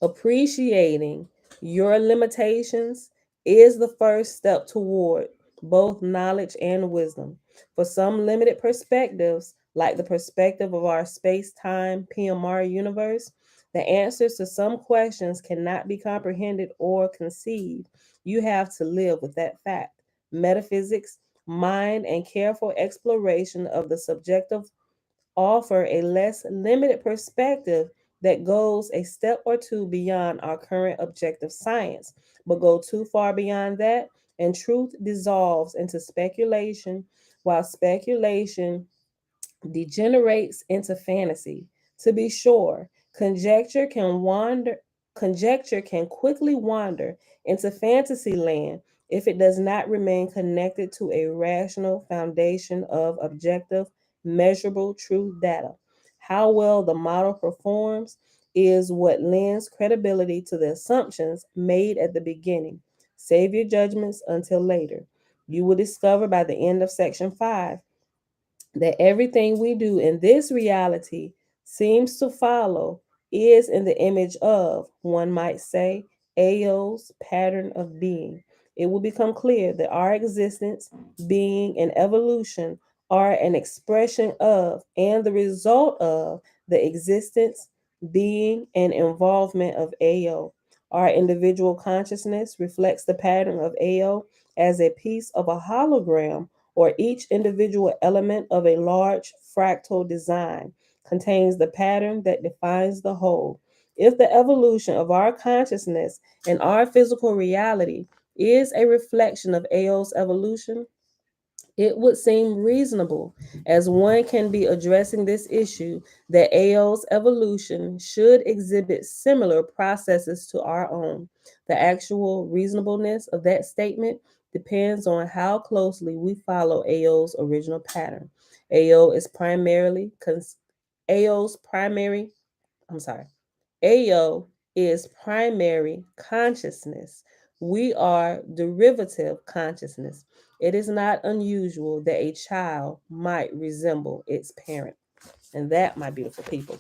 Appreciating your limitations is the first step toward both knowledge and wisdom. For some limited perspectives, like the perspective of our space time PMR universe, the answers to some questions cannot be comprehended or conceived. You have to live with that fact. Metaphysics, mind, and careful exploration of the subjective offer a less limited perspective that goes a step or two beyond our current objective science, but go too far beyond that, and truth dissolves into speculation, while speculation degenerates into fantasy. To be sure, conjecture can quickly wander into fantasy land if it does not remain connected to a rational foundation of objective, measurable truth data. How well the model performs is what lends credibility to the assumptions made at the beginning. Save your judgments until later. You will discover by the end of section 5 that everything we do in this reality seems to follow is in the image of, one might say, Ao's pattern of being. It will become clear that our existence, being, and evolution are an expression of and the result of the existence, being, and involvement of Ao. Our individual consciousness reflects the pattern of Ao as a piece of a hologram, or each individual element of a large fractal design contains the pattern that defines the whole. If the evolution of our consciousness and our physical reality is a reflection of Ao's evolution, it would seem reasonable, as one can be addressing this issue, that Ao's evolution should exhibit similar processes to our own. The actual reasonableness of that statement depends on how closely we follow Ao's original pattern. Ao is primarily Ao's primary, I'm sorry. Ao is primary consciousness. We are derivative consciousness. It is not unusual that a child might resemble its parent. And that, my beautiful people,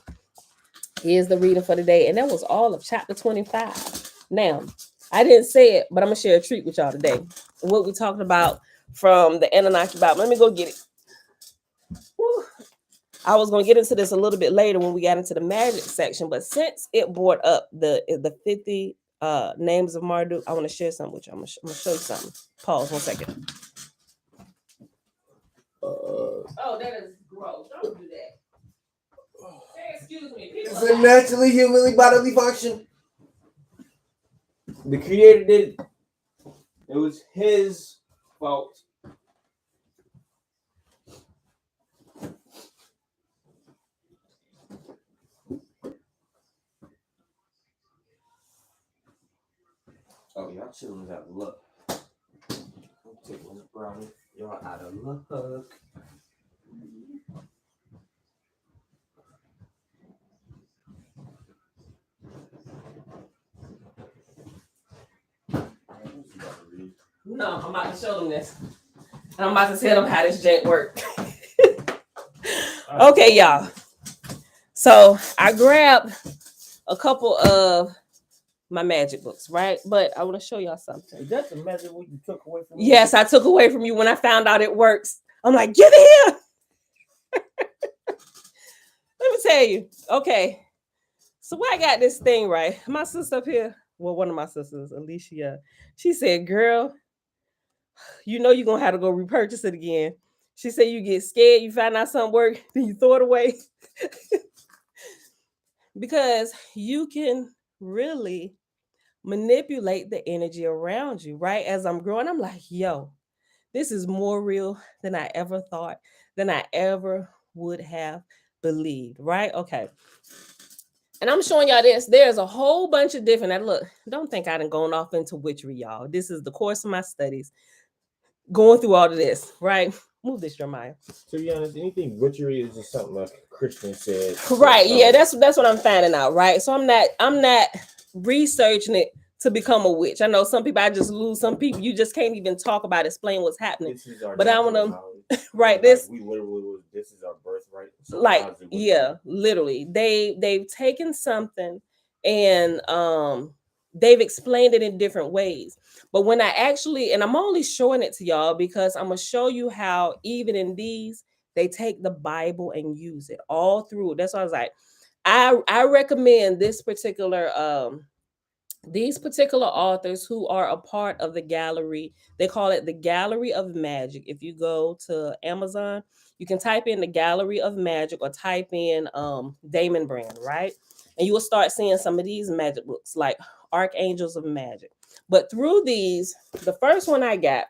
is the reading for today. And that was all of chapter 25. Now, I didn't say it, but I'm going to share a treat with y'all today. What we talking about from the Annunaki Bible. Let me go get it. Whew. I was going to get into this a little bit later when we got into the Magick section, but since it brought up the 50 names of Marduk, I want to share something with you. I'm going to show you something. Pause 1 second. Oh, that is gross. Don't do that. Hey, excuse me. It's a naturally humanly bodily function. The creator did it. It was his fault. Oh, y'all children out of luck. I'm taking this brownie. Y'all out of luck. No, I'm about to show them this. And I'm about to tell them how this jank works. Okay, y'all. So I grabbed a couple of my magic books, right? But I want to show y'all something. Is that the magic what you took away from me? Yes, I took away from you when I found out it works. I'm like, give it here. Let me tell you. Okay. So I got this thing, right? My sister up here, well, one of my sisters, Alicia, she said, girl, you know you're going to have to go repurchase it again. She said you get scared, you find out something work, then you throw it away. Because you can really manipulate the energy around you, right? As I'm growing, I'm like, yo, this is more real than I ever thought, than I ever would have believed, right? Okay. And I'm showing y'all this. There's a whole bunch of different. And look, don't think I done gone off into witchery, y'all. This is the course of my studies. Going through all of this, right? Move this, Jeremiah. To be honest, anything witchery is just something like a Christian said. Right. Yeah, that's what I'm finding out, right? So I'm not researching it to become a witch. I know some people, I just lose some people. You just can't even talk about explain what's happening. But I want to right this. We literally was. This is our birthright. So like yeah, literally, they've taken something and they've explained it in different ways. But when I actually, and I'm only showing it to y'all because I'm gonna show you how even in these they take the Bible and use it all through. That's why I was like, I recommend this particular these particular authors who are a part of the gallery. They call it the Gallery of Magic. If you go to Amazon, you can type in the Gallery of Magic or type in Damon Brand, right? And you will start seeing some of these magic books like Archangels of Magic. But through these, the first one I got,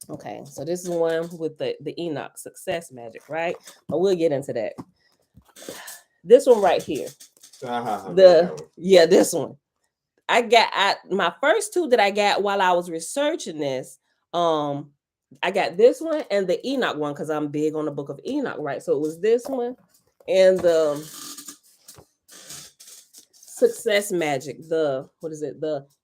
okay, so this is one with the Enoch Success Magic, right? But we'll get into that. This one right here. This one. I got my first two that I got while I was researching this. I got this one and the Enoch one because I'm big on the book of Enoch, right? So it was this one and the Success Magic, the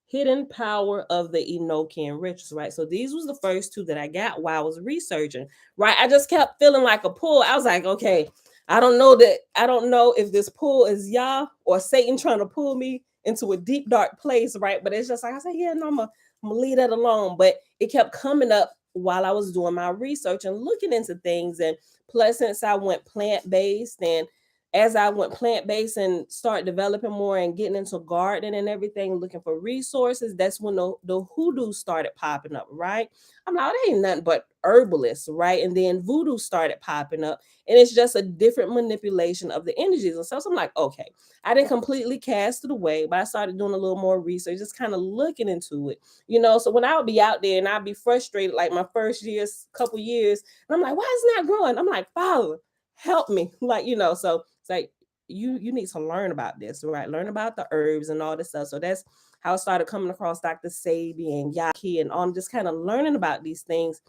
Hidden Power of the Enochian Rituals, right? So these was the first two that I got while I was researching, right? I just kept feeling like a pull. I was like, okay, I don't know if this pull is Yah or Satan trying to pull me into a deep dark place, right? But it's just like I said, yeah, no, I'm gonna leave that alone. But it kept coming up while I was doing my research and looking into things. And plus, since I went plant-based, and as I went plant-based and start developing more and getting into gardening and everything, looking for resources, that's when the hoodoo started popping up, right? I'm like, oh, they ain't nothing but herbalists, right? And then voodoo started popping up, and it's just a different manipulation of the energies and stuff. So I'm like, okay, I didn't completely cast it away, but I started doing a little more research, just kind of looking into it, So when I would be out there and I'd be frustrated, like my first couple years, and I'm like, why is it not growing? I'm like, Father, help me, so it's like you need to learn about this, right? Learn about the herbs and all this stuff. So that's how I started coming across Dr. Sabi and Yaki and on just kind of learning about these things.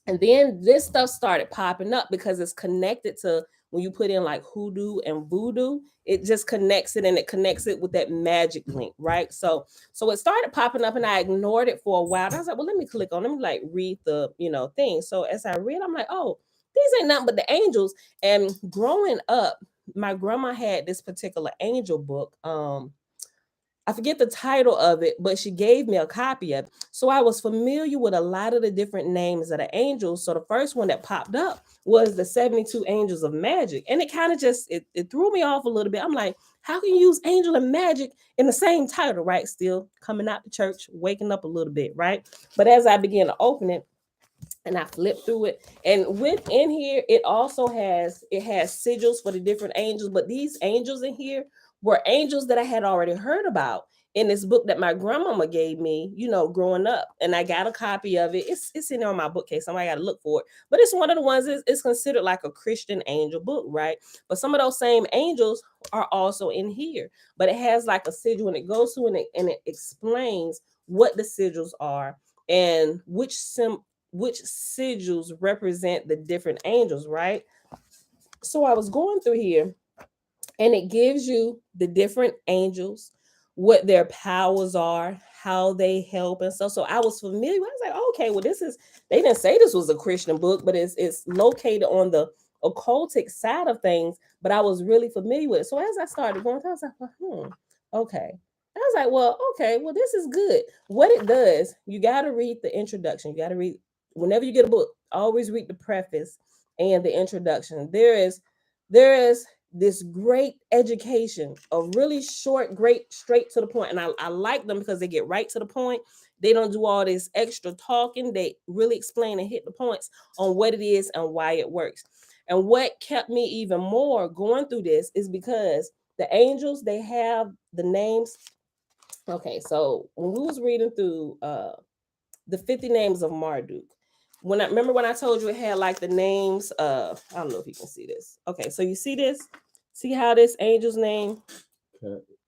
And then this stuff started popping up because it's connected to when you put in like hoodoo and voodoo, it just connects it, and it connects it with that magic link, right? So it started popping up and I ignored it for a while. I was like, well, let me like read the, thing. So as I read, I'm like, oh, these ain't nothing but the angels. And growing up, my grandma had this particular angel book. I forget the title of it, but she gave me a copy of it. So I was familiar with a lot of the different names of the angels. So the first one that popped up was the 72 Angels of Magic. And it kind of just, it threw me off a little bit. I'm like, how can you use angel and magic in the same title, right? Still coming out the church, waking up a little bit, right? But as I began to open it, and I flipped through it. And within here, it also has sigils for the different angels. But these angels in here were angels that I had already heard about in this book that my grandmama gave me, growing up. And I got a copy of it. It's in there on my bookcase. Somebody got to look for it. But it's one of the ones it's considered like a Christian angel book, right? But some of those same angels are also in here. But it has like a sigil and it goes through and it explains what the sigils are and which sigils represent the different angels, right? So I was going through here and it gives you the different angels, what their powers are, how they help and stuff. So I was familiar. I was like, okay, well, they didn't say this was a Christian book, but it's located on the occultic side of things, but I was really familiar with it. So as I started going through, I was like, okay. I was like, well, okay, well, this is good. What it does, you got to read the introduction. You got to read, whenever you get a book, always read the preface and the introduction. There is this great education, a really short, great, straight to the point. And I like them because they get right to the point. They don't do all this extra talking. They really explain and hit the points on what it is and why it works. And what kept me even more going through this is because the angels, they have the names. Okay, so when we was reading through the 50 names of Marduk, when I remember when I told you it had like the names, I don't know if you can see this. Okay, so you see this? See how this angel's name,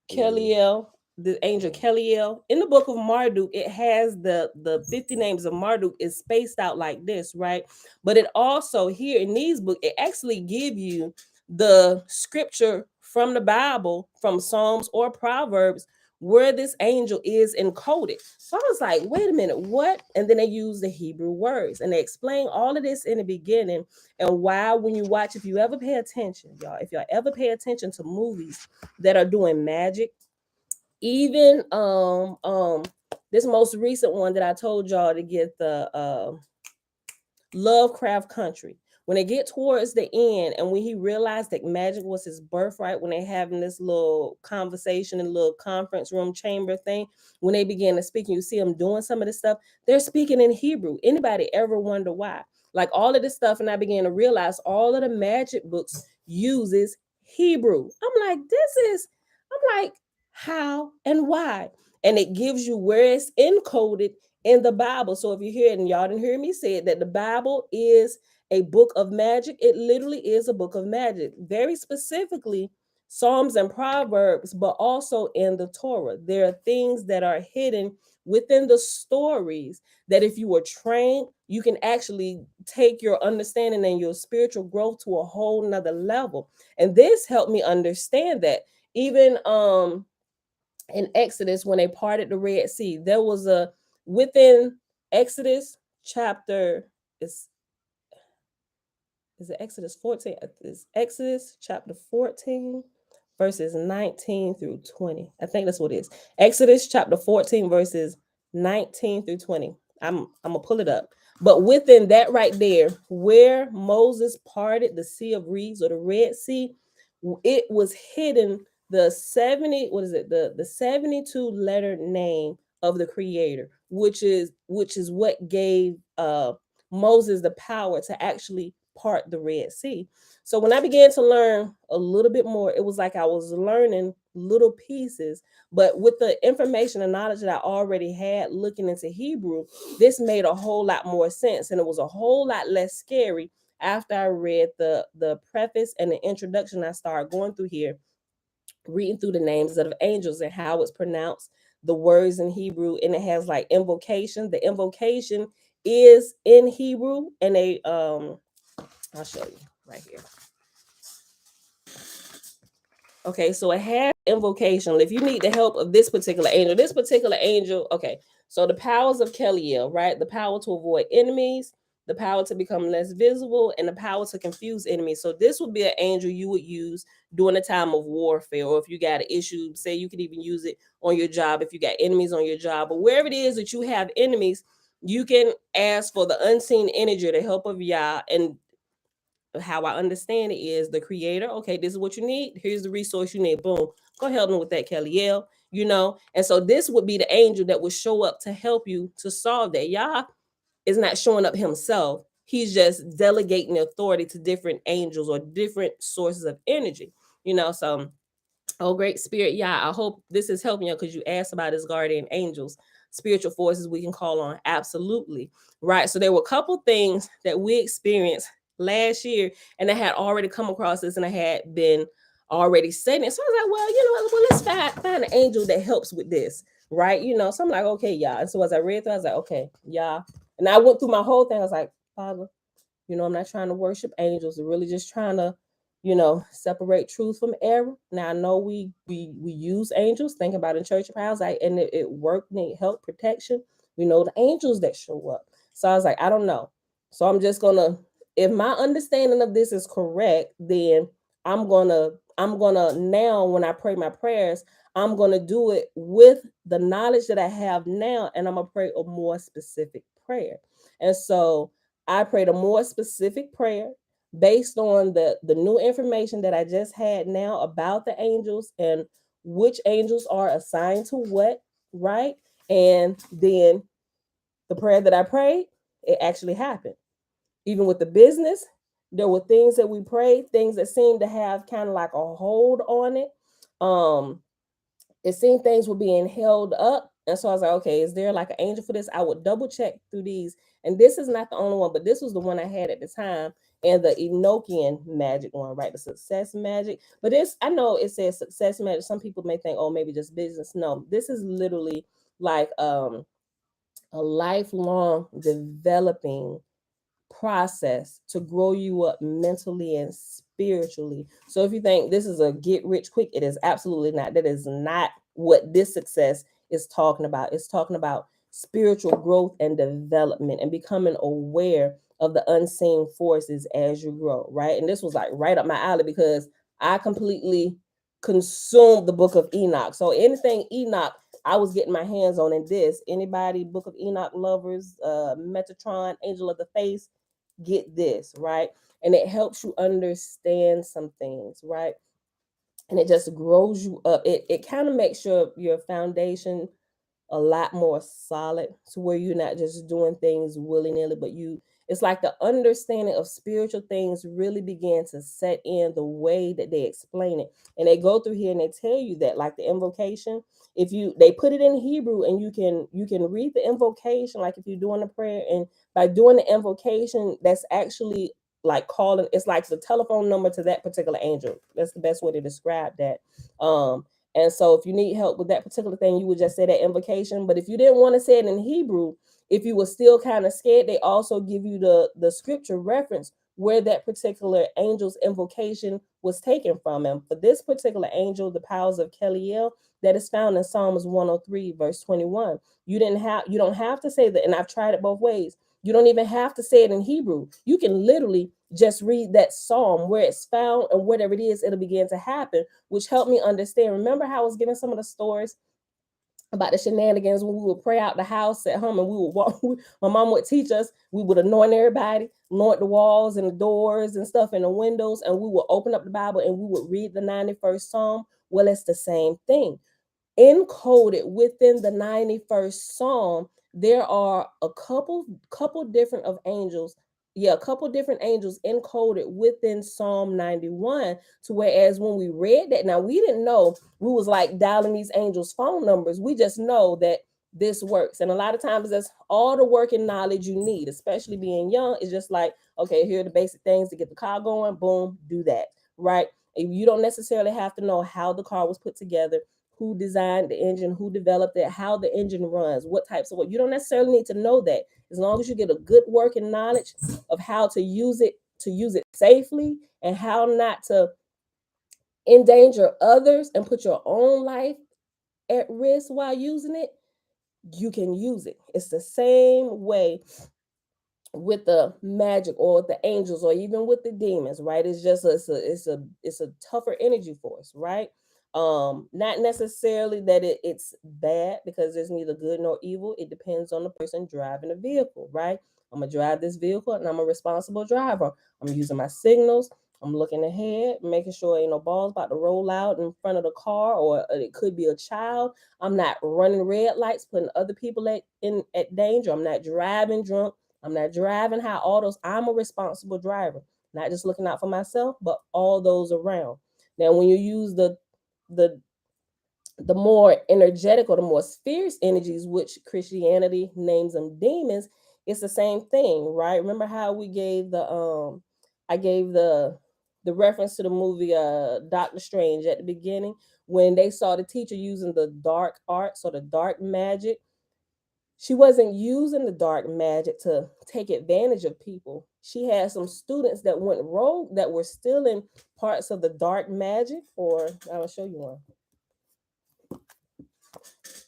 Keliel, the angel Keliel, in the book of Marduk, it has the 50 names of Marduk is spaced out like this, right? But it also here in these books, it actually give you the scripture from the Bible, from Psalms or Proverbs, where this angel is encoded. So I was like, wait a minute, what? And then they use the Hebrew words and they explain all of this in the beginning and why when you watch, if you ever pay attention, y'all, if y'all ever pay attention to movies that are doing magic, even this most recent one that I told y'all to get the Lovecraft Country. When they get towards the end, and when he realized that magic was his birthright, when they having this little conversation in a little conference room chamber thing, when they begin to speak, and you see them doing some of this stuff, they're speaking in Hebrew. Anybody ever wonder why? Like all of this stuff, and I began to realize all of the magic books uses Hebrew. I'm like, how and why? And it gives you where it's encoded in the Bible. So if you hear it and y'all didn't hear me say it, that the Bible is a book of magic, it literally is a book of magic. Very specifically, Psalms and Proverbs, but also in the Torah. There are things that are hidden within the stories that if you were trained, you can actually take your understanding and your spiritual growth to a whole nother level. And this helped me understand that. Even in Exodus, when they parted the Red Sea, there was a within Exodus chapter is it Exodus 14? It's Exodus chapter 14, verses 19 through 20. I think that's what it is. Exodus chapter 14, verses 19 through 20. I'm gonna pull it up. But within that right there, where Moses parted the Sea of Reeds or the Red Sea, it was hidden the 70, what is it? The 72 letter name of the creator, which is what gave Moses the power to actually part the Red Sea. So when I began to learn a little bit more, it was like I was learning little pieces, but with the information and knowledge that I already had looking into Hebrew, this made a whole lot more sense and it was a whole lot less scary after I read the preface and the introduction. I started going through here, reading through the names of angels and how it's pronounced, the words in Hebrew, and it has like invocation. The invocation is in Hebrew, and I'll show you right here. Okay, so it has invocation. If you need the help of this particular angel, okay. So the powers of Keliel, right? The power to avoid enemies, the power to become less visible, and the power to confuse enemies. So this would be an angel you would use during a time of warfare, or if you got an issue, say you could even use it on your job if you got enemies on your job, or wherever it is that you have enemies, you can ask for the unseen energy, the help of Yah, and how I understand it is the creator. Okay, this is what you need. Here's the resource you need. Boom. Go help them with that, Kelly. And so this would be the angel that would show up to help you to solve that. Y'all, is not showing up himself. He's just delegating the authority to different angels or different sources of energy. So oh, great spirit. Yeah, I hope this is helping you because you asked about his guardian angels, spiritual forces we can call on. Absolutely. Right. So there were a couple things that we experienced last year, and I had already come across this and I had been already studying it. So I was like, well, let's find an angel that helps with this. Right. So I'm like, okay, yeah. And so as I read through, I was like, okay, yeah. And I went through my whole thing. I was like, Father, I'm not trying to worship angels. I'm really just trying to, separate truth from error. Now I know we use angels. Think about in church of house, and it worked, need help, protection. We know the angels that show up. So I was like, I don't know. So I'm just gonna, if my understanding of this is correct, then I'm gonna now when I pray my prayers, I'm gonna do it with the knowledge that I have now, and I'm gonna pray a more specific prayer. And so I prayed a more specific prayer based on the new information that I just had now about the angels and which angels are assigned to what, right? And then the prayer that I prayed, it actually happened. Even with the business, there were things that we prayed, things that seemed to have kind of like a hold on it. It seemed things were being held up. And so I was like, okay, is there like an angel for this? I would double check through these. And this is not the only one, but this was the one I had at the time. And the Enochian magic one, right? The success magic. But I know it says success magic. Some people may think, oh, maybe just business. No, this is literally like a lifelong developing process to grow you up mentally and spiritually. So if you think this is a get rich quick, it is absolutely not. That is not what this success is talking about. It's talking about spiritual growth and development and becoming aware of the unseen forces as you grow, right? And this was like right up my alley because I completely consumed the book of Enoch. So anything Enoch I was getting my hands on in this. Anybody Book of Enoch lovers, Metatron, Angel of the Face, get this, right? And it helps you understand some things, right? And it just grows you up. It kind of makes your foundation a lot more solid to where you're not just doing things willy-nilly, but it's like the understanding of spiritual things really began to set in the way that they explain it. And they go through here and they tell you that, like the invocation, if they put it in Hebrew and you can read the invocation, like if you're doing a prayer, and by doing the invocation, that's actually like calling, it's like the telephone number to that particular angel. That's the best way to describe that. And so if you need help with that particular thing, you would just say that invocation. But if you didn't want to say it in Hebrew, if you were still kind of scared, they also give you the scripture reference where that particular angel's invocation was taken from. And for this particular angel, the powers of Keliel, that is found in Psalms 103, verse 21. You don't have to say that, and I've tried it both ways. You don't even have to say it in Hebrew. You can literally just read that psalm where it's found, and whatever it is, it'll begin to happen, which helped me understand. Remember how I was giving some of the stories about the shenanigans when we would pray out the house at home and we would walk. My mom would teach us, we would anoint everybody, anoint the walls and the doors and stuff and the windows, and we would open up the Bible and we would read the 91st Psalm. Well, it's the same thing. Encoded within the 91st Psalm, there are a couple different of angels. Yeah, a couple different angels encoded within Psalm 91. To whereas when we read that, now we didn't know we was like dialing these angels' phone numbers. We just know that this works. And a lot of times that's all the working knowledge you need, especially being young. It's just like, okay, here are the basic things to get the car going. Boom, do that. Right. You don't necessarily have to know how the car was put together, who designed the engine, who developed it, how the engine runs, what types of what. You don't necessarily need to know that. As long as you get a good working knowledge of how to use it safely, and how not to endanger others and put your own life at risk while using it, you can use it. It's the same way with the magic or with the angels or even with the demons, right? It's just it's a tougher energy force, right? Not necessarily that it's bad, because there's neither good nor evil. It depends on the person driving the vehicle, right? I'm gonna drive this vehicle and I'm a responsible driver. I'm using my signals. I'm looking ahead, making sure ain't no balls about to roll out in front of the car, or it could be a child. I'm not running red lights, putting other people at danger. I'm not driving drunk. I'm not driving high autos. I'm a responsible driver, not just looking out for myself, but all those around. Now, when you use the the more energetic or the more fierce energies, which Christianity names them demons, it's the same thing, right? Remember how we gave I gave the reference to the movie Doctor Strange at the beginning when they saw the teacher using the dark arts or the dark magic. She wasn't using the dark magic to take advantage of people. She had some students that went rogue that were stealing parts of the dark magic, or I'll show you one.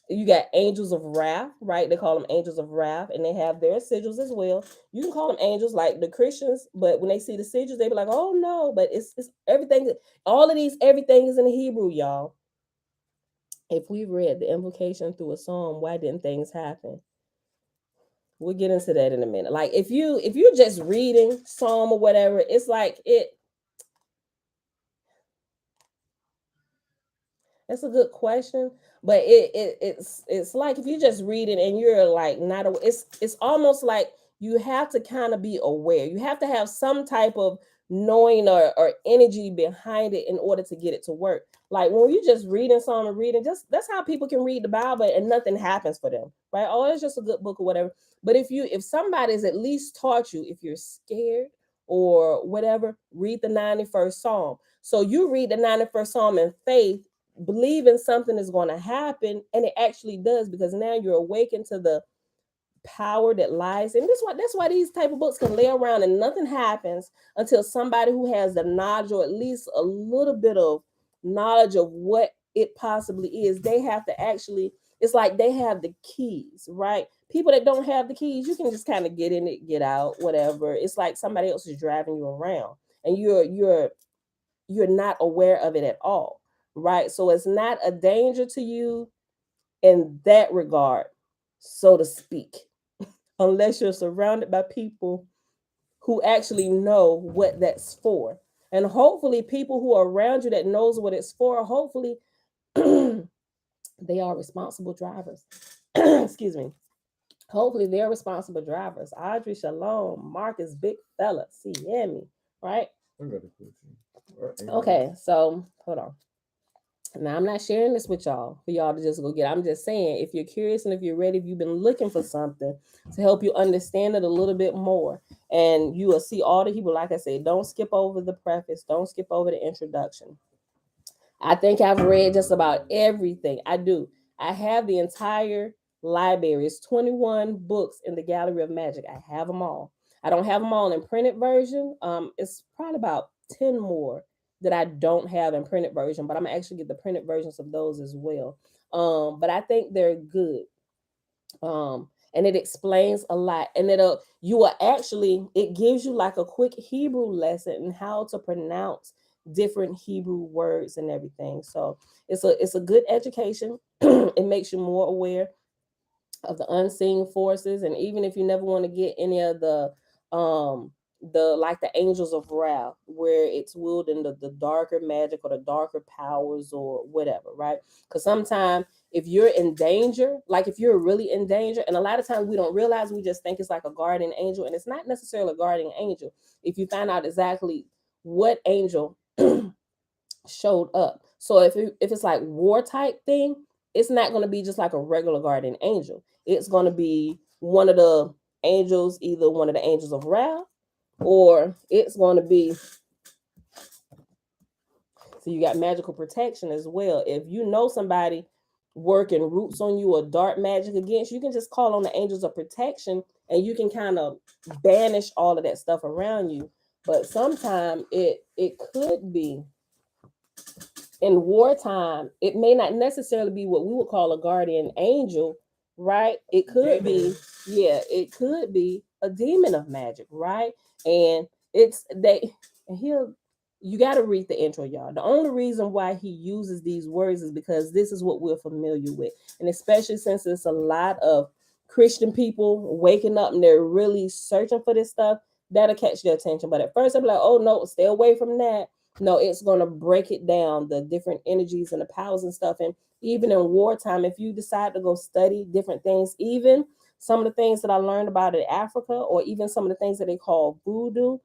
You got angels of wrath, right? They call them angels of wrath, and they have their sigils as well. You can call them angels like the Christians, but when they see the sigils, they be like, "Oh no!" But it's everything. All of these, everything is in Hebrew, y'all. If we read the implication through a psalm, why didn't things happen? We'll get into that in a minute. Like if you're just reading psalm or whatever, it's like it. That's a good question, but it's like if you just read it and you're like not a, it's almost like you have to kind of be aware. You have to have some type of knowing or energy behind it in order to get it to work. Like when you just reading something and reading, just that's how people can read the Bible and nothing happens for them, right? Oh, it's just a good book or whatever. But if somebody's at least taught you, if you're scared or whatever, read the 91st Psalm. So you read the 91st Psalm in faith, believing something is going to happen, and it actually does, because now you're awakened to the power that lies. And that's why these type of books can lay around and nothing happens until somebody who has the knowledge, or at least a little bit of knowledge of what it possibly is. They have to actually, it's like they have the keys, right? People that don't have the keys, you can just kind of get in it, get out, whatever. It's like somebody else is driving you around and you're not aware of it at all, right? So it's not a danger to you in that regard, so to speak, unless you're surrounded by people who actually know what that's for. And hopefully people who are around you that knows what it's for, hopefully they are responsible drivers. Excuse me. Hopefully they're responsible drivers. Audrey, Shalom, Marcus, big fella, see me, right? Okay, so hold on. Now, I'm not sharing this with y'all for y'all to just go get. I'm just saying, if you're curious and if you're ready, if you've been looking for something to help you understand it a little bit more, and you will see all the people, like I said, don't skip over the preface, don't skip over the introduction. I think I've read just about everything. I do. I have the entire library. It's 21 books in the Gallery of Magic. I have them all. I don't have them all in printed version. It's probably about 10 more that I don't have in printed version, but I'm gonna actually get the printed versions of those as well. But I think they're good. And it explains a lot, and you will actually, it gives you like a quick Hebrew lesson and how to pronounce different Hebrew words and everything. So it's a good education. It makes you more aware of the unseen forces, and even if you never want to get any of the like the angels of wrath, where it's wielding the darker magic or the darker powers or whatever, right? Because sometimes if you're in danger, like if you're really in danger, and a lot of times we don't realize, we just think it's like a guardian angel, and it's not necessarily a guardian angel. If you find out exactly what angel showed up. So if it's like war type thing, it's not going to be just like a regular guardian angel. It's going to be one of the angels, either one of the angels of wrath, or it's going to be, so you got magical protection as well. If you know somebody working roots on you or dark magic against you, can just call on the angels of protection, and you can kind of banish all of that stuff around you. But sometimes it could be, in wartime, it may not necessarily be what we would call a guardian angel, right? It could be, yeah, it could be a demon of magic, right? And it's they, and he'll, you got to read the intro, y'all. The only reason why he uses these words is because this is what we're familiar with. And especially since it's a lot of Christian people waking up and they're really searching for this stuff, that'll catch their attention. But at first, I'll be like, oh no, stay away from that. No, it's going to break it down, the different energies and the powers and stuff. And even in wartime, if you decide to go study different things, even some of the things that I learned about in Africa, or even some of the things that they call voodoo,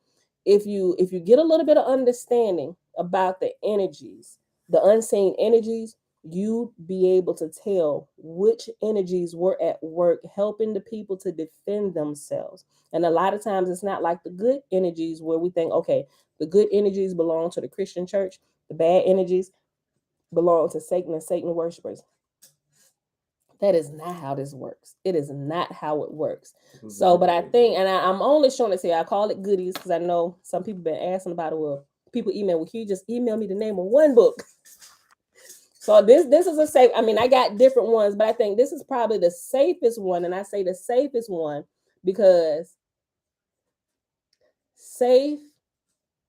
if you get a little bit of understanding about the energies, the unseen energies, you be able to tell which energies were at work helping the people to defend themselves. And a lot of times it's not like the good energies where we think, okay, the good energies belong to the Christian church, the bad energies belong to Satan and Satan worshippers. That is not how this works. It is not how it works. So, but I think, and I'm only showing it to you, I call it goodies because I know some people been asking about it. Well, people email, well, can you just email me the name of one book? So this is a safe. I mean, I got different ones, but I think this is probably the safest one, and I say the safest one because safe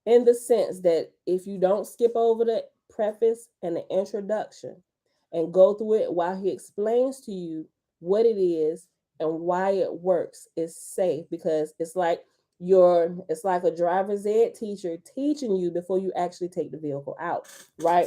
in the sense that if you don't skip over the preface and the introduction and go through it while he explains to you what it is and why it works, it's safe because it's like a driver's ed teacher teaching you before you actually take the vehicle out, right?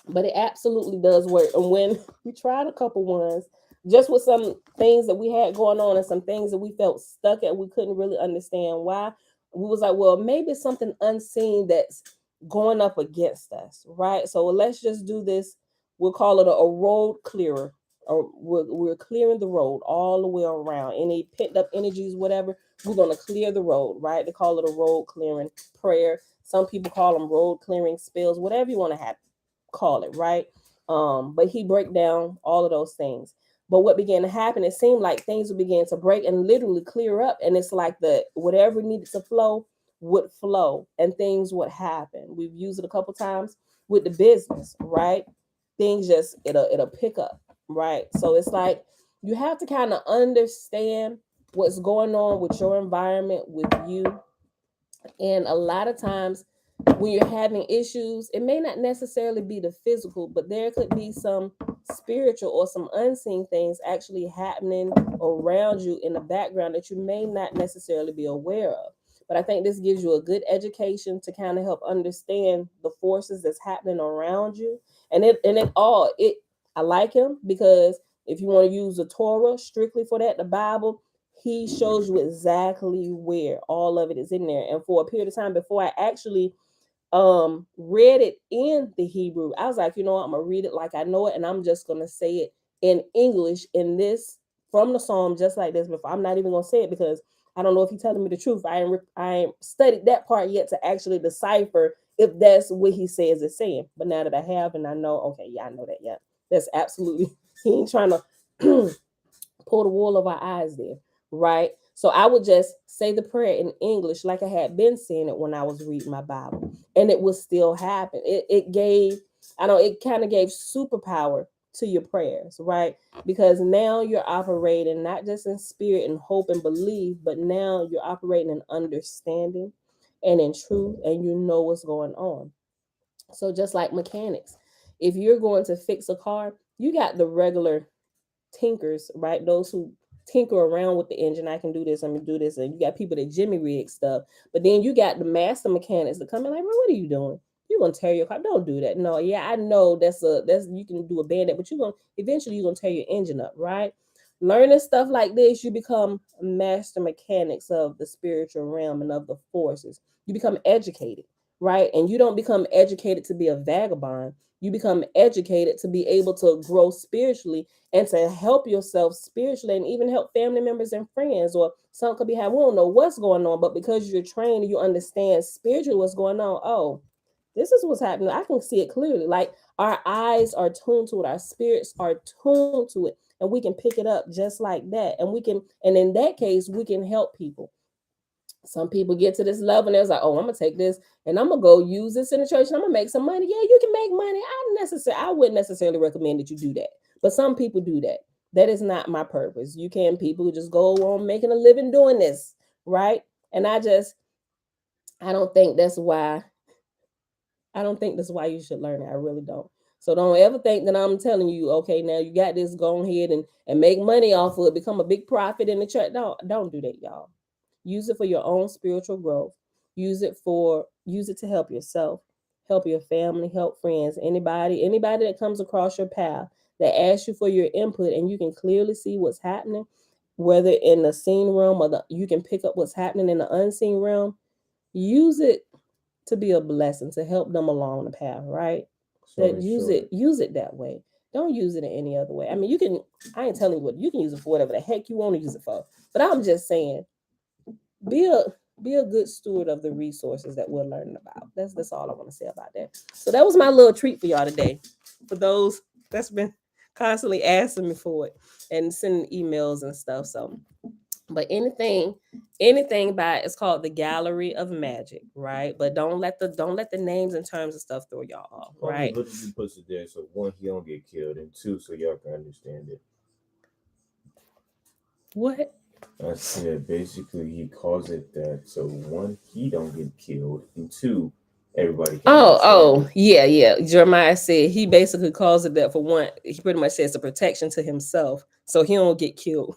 But it absolutely does work. And when we tried a couple ones, just with some things that we had going on and some things that we felt stuck at, we couldn't really understand why. We was like, well, maybe it's something unseen that's going up against us, right? So let's just do this. We'll call it a road clearer, or we're clearing the road all the way around. Any pent up energies, whatever, we're going to clear the road, right? They call it a road clearing prayer. Some people call them road clearing spells, whatever you want to have call it, right? But he break down all of those things. But what began to happen, it seemed like things would begin to break and literally clear up. And it's like the whatever needed to flow would flow and things would happen. We've used it a couple times with the business, right? Things just it'll pick up, right? So it's like you have to kind of understand what's going on with your environment, with you. And a lot of times when you're having issues, it may not necessarily be the physical, but there could be some spiritual or some unseen things actually happening around you in the background that you may not necessarily be aware of. But I think this gives you a good education to kind of help understand the forces that's happening around you. And it I like him because if you want to use the Torah strictly for that, the Bible, he shows you exactly where all of it is in there. And for a period of time before I actually read it in the Hebrew, I was like, you know what, I'm gonna read it like I know it, and I'm just gonna say it in English in this from the Psalm just like this before. I'm not even gonna say it because I don't know if he's telling me the truth. I ain't studied that part yet to actually decipher if that's what he says it's saying. But now that I have and I know, okay, yeah, I know that, yeah. That's absolutely he ain't trying to pull the wool over our eyes there, right? So I would just say the prayer in English like I had been saying it when I was reading my Bible, and it would still happen. It gave, I know it kind of gave superpower to your prayers, right? Because now you're operating not just in spirit and hope and belief, but now you're operating in understanding and in truth, and you know what's going on. So just like mechanics, if you're going to fix a car, you got the regular tinkers, right? Those who tinker around with the engine. I can do this, I'm gonna do this. And you got people that Jimmy rig stuff. But then you got the master mechanics that come in like, bro, what are you doing? You're gonna tear your car. Don't do that. No, yeah, I know that's you can do a bandit, but you're gonna eventually you're gonna tear your engine up, right? Learning stuff like this, you become master mechanics of the spiritual realm and of the forces. You become educated, right? And you don't become educated to be a vagabond. You become educated to be able to grow spiritually and to help yourself spiritually and even help family members and friends. Or some could be having, we don't know what's going on, but because you're trained and you understand spiritually what's going on, oh, this is what's happening. I can see it clearly. Like our eyes are tuned to it, our spirits are tuned to it, and we can pick it up just like that. And we can, and in that case, we can help people. Some people get to this level and they're like, oh, I'm gonna take this and I'm gonna go use this in the church and I'm gonna make some money. Yeah, you can make money. I wouldn't necessarily recommend that you do that. But some people do that. That is not my purpose. You can people who just go on making a living doing this, right? And I don't think that's why you should learn it. I really don't. So don't ever think that I'm telling you, okay, now you got this, go ahead and make money off of it, become a big profit in the church. Don't do that, y'all. Use it for your own spiritual growth. Use it to help yourself, help your family, help friends, anybody that comes across your path that asks you for your input and you can clearly see what's happening. whether in the seen realm or you can pick up what's happening in the unseen realm, use it to be a blessing to help them along the path, right? So That in short, use it that way. Don't use it in any other way. I mean, you can. I ain't telling you what you can use it for, whatever the heck you want to use it for. But I'm just saying, be a be a good steward of the resources that we're learning about. That's all I want to say about that. So that was my little treat for y'all today. For those that's been constantly asking me for it and sending emails and stuff. So, but anything by it's called the Gallery of Magic, right? But don't let the names and terms and stuff throw y'all off, right? literally puts it there so one, he don't get killed, and two, so y'all can understand it. What? I said basically he calls it that so one, he don't get killed, and two, everybody can understand it. Yeah. Jeremiah said he basically calls it that for one. He pretty much says a protection to himself, so he don't get killed.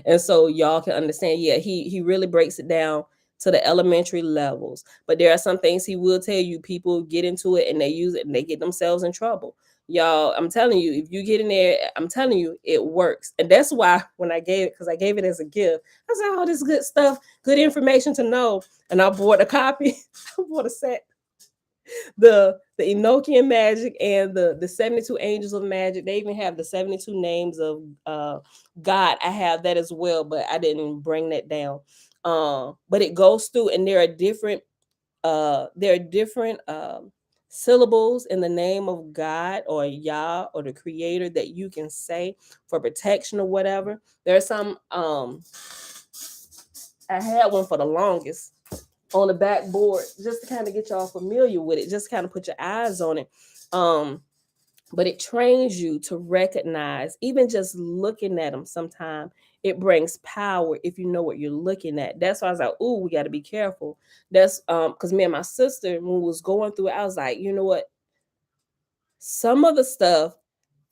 And so y'all can understand, yeah, he really breaks it down to the elementary levels. But there are some things he will tell you, people get into it and they use it and they get themselves in trouble. Y'all, I'm telling you, if you get in there, I'm telling you, it works. And that's why when I gave it, because I gave it as a gift, I was like, oh, this good stuff, good information to know. And I bought a copy, I bought a set, the Enochian magic and the 72 angels of magic. They even have the 72 names of God. I have that as well, but I didn't bring that down. But it goes through, and there are different syllables in the name of God or Yah or the creator that you can say for protection or whatever. There's some I had one for the longest on the backboard just to kind of get y'all familiar with it, just kind of put your eyes on it. But it trains you to recognize, even just looking at them sometimes, it brings power if you know what you're looking at. That's why I was like, ooh, we got to be careful. That's because me and my sister, when we was going through it, I was like, you know what? Some of the stuff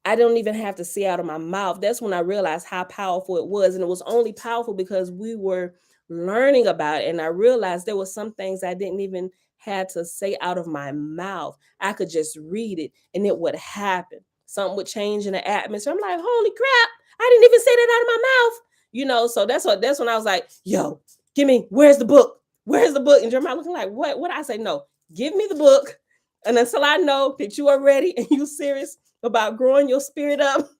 I don't even have to see out of my mouth. That's when I realized how powerful it was. And it was only powerful because we were learning about it. And I realized there were some things I didn't even have to say out of my mouth. I could just read it and it would happen. Something would change in the atmosphere. I'm like, holy crap, I didn't even say that out of my mouth. So that's when I was like, yo, where's the book? Where's the book? And Jeremiah looking like, what? I say, no, give me the book. And until I know that you are ready and you serious about growing your spirit up,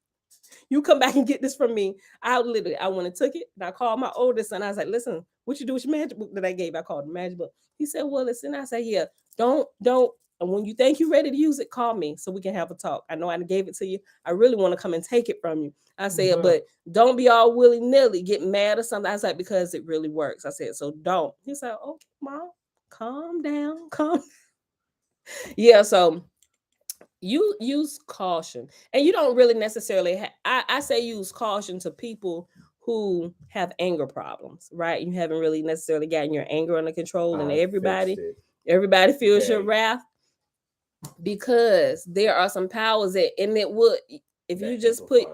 you come back and get this from me. I went and took it and I called my oldest son. I was like, listen, what you do with your magic book that I gave? I called it magic book. He said, well, listen. I said, yeah, don't. And when you think you're ready to use it, call me so we can have a talk. I know I gave it to you. I really want to come and take it from you. I said, but don't be all willy-nilly, get mad or something. I was like, because it really works. I said, so don't. He said, okay, mom, calm down, calm. Yeah, so you use caution, and you don't really necessarily I say use caution to people who have anger problems, right? You haven't really necessarily gotten your anger under control, and everybody feels your wrath, because there are some powers that, and it would, if you just put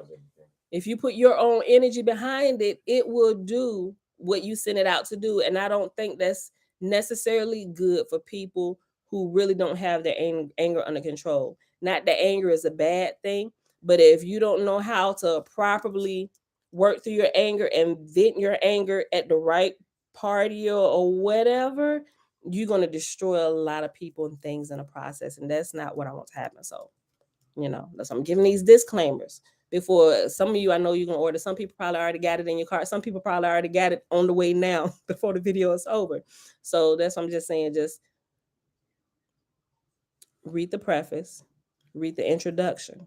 if you put your own energy behind it, it will do what you send it out to do. And I don't think that's necessarily good for people who really don't have their anger under control. Not that anger is a bad thing, but if you don't know how to properly work through your anger and vent your anger at the right party or whatever, you're going to destroy a lot of people and things in the process. And that's not what I want to happen. So, that's I'm giving these disclaimers before. Some of you, I know you're gonna order. Some people probably already got it in your cart. Some people probably already got it on the way now before the video is over. So that's what I'm just saying. Just read the preface, read the introduction,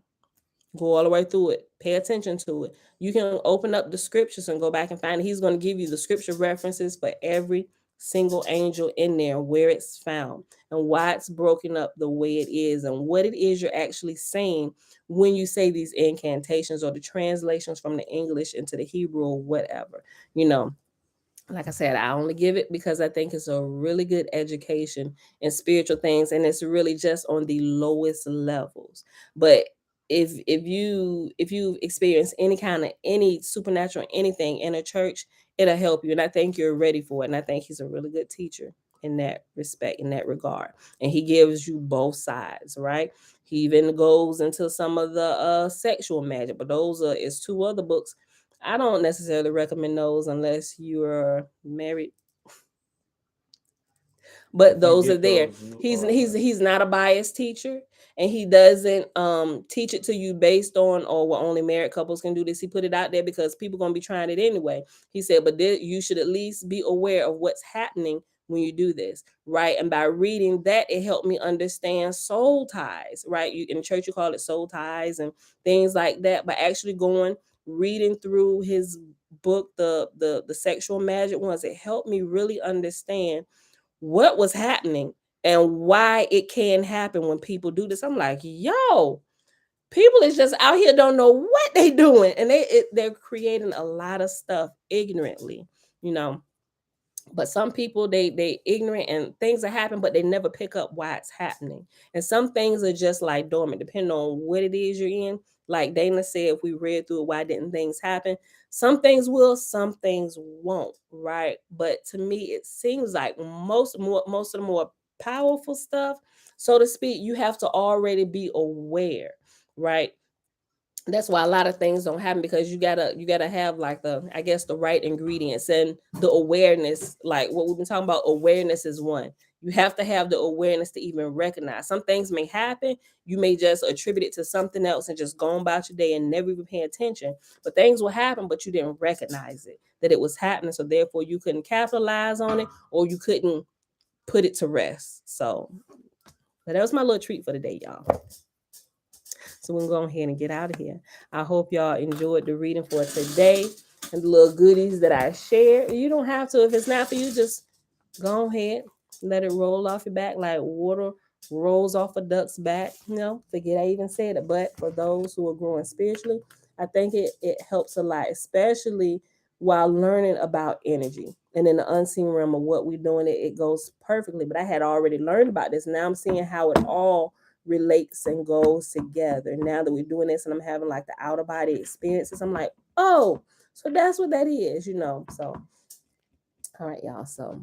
go all the way through it, pay attention to it. You can open up the scriptures and go back and find it. He's going to give you the scripture references for every single angel in there, where it's found and why it's broken up the way it is, and what it is you're actually saying when you say these incantations or the translations from the English into the Hebrew or whatever. Like I said, I only give it because I think it's a really good education in spiritual things, and it's really just on the lowest levels. But if you experience any supernatural anything in a church, it'll help you, and I think you're ready for it. And I think he's a really good teacher in that respect, in that regard, and he gives you both sides, right? He even goes into some of the sexual magic, but those is two other books I don't necessarily recommend those unless you're married. But those are there. He's not a biased teacher, and he doesn't teach it to you based on, oh, well, only married couples can do this. He put it out there because people gonna be trying it anyway. He said, but you should at least be aware of what's happening when you do this, right? And by reading that, it helped me understand soul ties, right? You in church you call it soul ties and things like that. But actually reading through his book, the sexual magic ones, it helped me really understand what was happening and why it can happen when people do this. I'm like, yo, people is just out here don't know what they doing, and they're creating a lot of stuff ignorantly, you know. But some people they ignorant and things are happening, but they never pick up why it's happening. And some things are just like dormant, depending on what it is you're in. Like Dana said, if we read through it, why didn't things happen? Some things will, some things won't, right? But to me, it seems like most of the more powerful stuff, so to speak, you have to already be aware, right? That's why a lot of things don't happen, because you gotta have like the right ingredients and the awareness. Like what we've been talking about, awareness is one. You have to have the awareness to even recognize some things may happen. You may just attribute it to something else and just go on about your day and never even pay attention. But things will happen, but you didn't recognize it, that it was happening, so therefore you couldn't capitalize on it, or you couldn't put it to rest. So but that was my little treat for the day, y'all. So we're going to go ahead and get out of here. I hope y'all enjoyed the reading for today and the little goodies that I shared. You don't have to. If it's not for you, just go ahead. Let it roll off your back like water rolls off a duck's back. Forget I even said it. But for those who are growing spiritually, I think it helps a lot, especially while learning about energy. And in the unseen realm of what we're doing, it goes perfectly. But I had already learned about this. Now I'm seeing how it all relates and goes together. Now that we're doing this and I'm having like the outer body experiences, I'm like, oh, so that's what that is, So, all right, y'all. So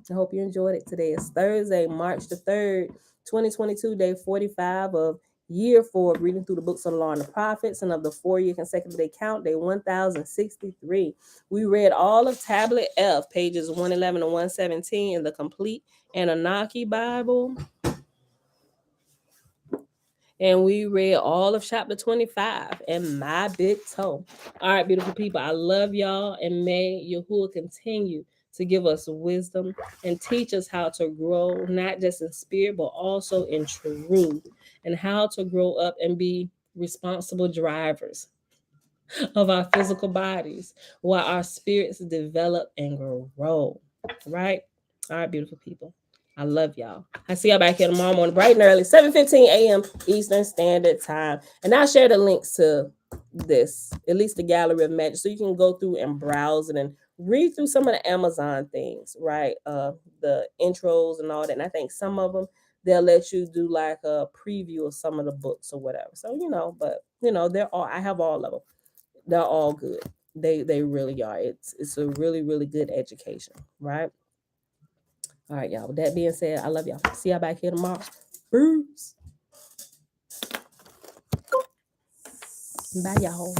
I hope you enjoyed it. Today is Thursday, March the 3rd, 2022, day 45 of year 4 of reading through the books of the law and the prophets, and of the 4-year consecutive day count, day 1063. We read all of Tablet F, pages 111 to 117 in the complete Annunaki Bible. And we read all of chapter 25 in my big toe. All right, beautiful people, I love y'all, and may Yahuwah continue to give us wisdom and teach us how to grow, not just in spirit, but also in truth, and how to grow up and be responsible drivers of our physical bodies while our spirits develop and grow. Right? All right, beautiful people. I love y'all. I see y'all back here tomorrow morning, bright and early, 7:15 a.m. Eastern Standard Time. And I'll share the links to this, at least the Gallery of Magic, so you can go through and browse it and read through some of the Amazon things, right? The intros and all that. And I think some of them, they'll let you do like a preview of some of the books or whatever. So, they're all, I have all of them. They're all good. They really are. It's a really, really good education, right? All right, y'all. With that being said, I love y'all. See y'all back here tomorrow. Bruce. Bye, y'all.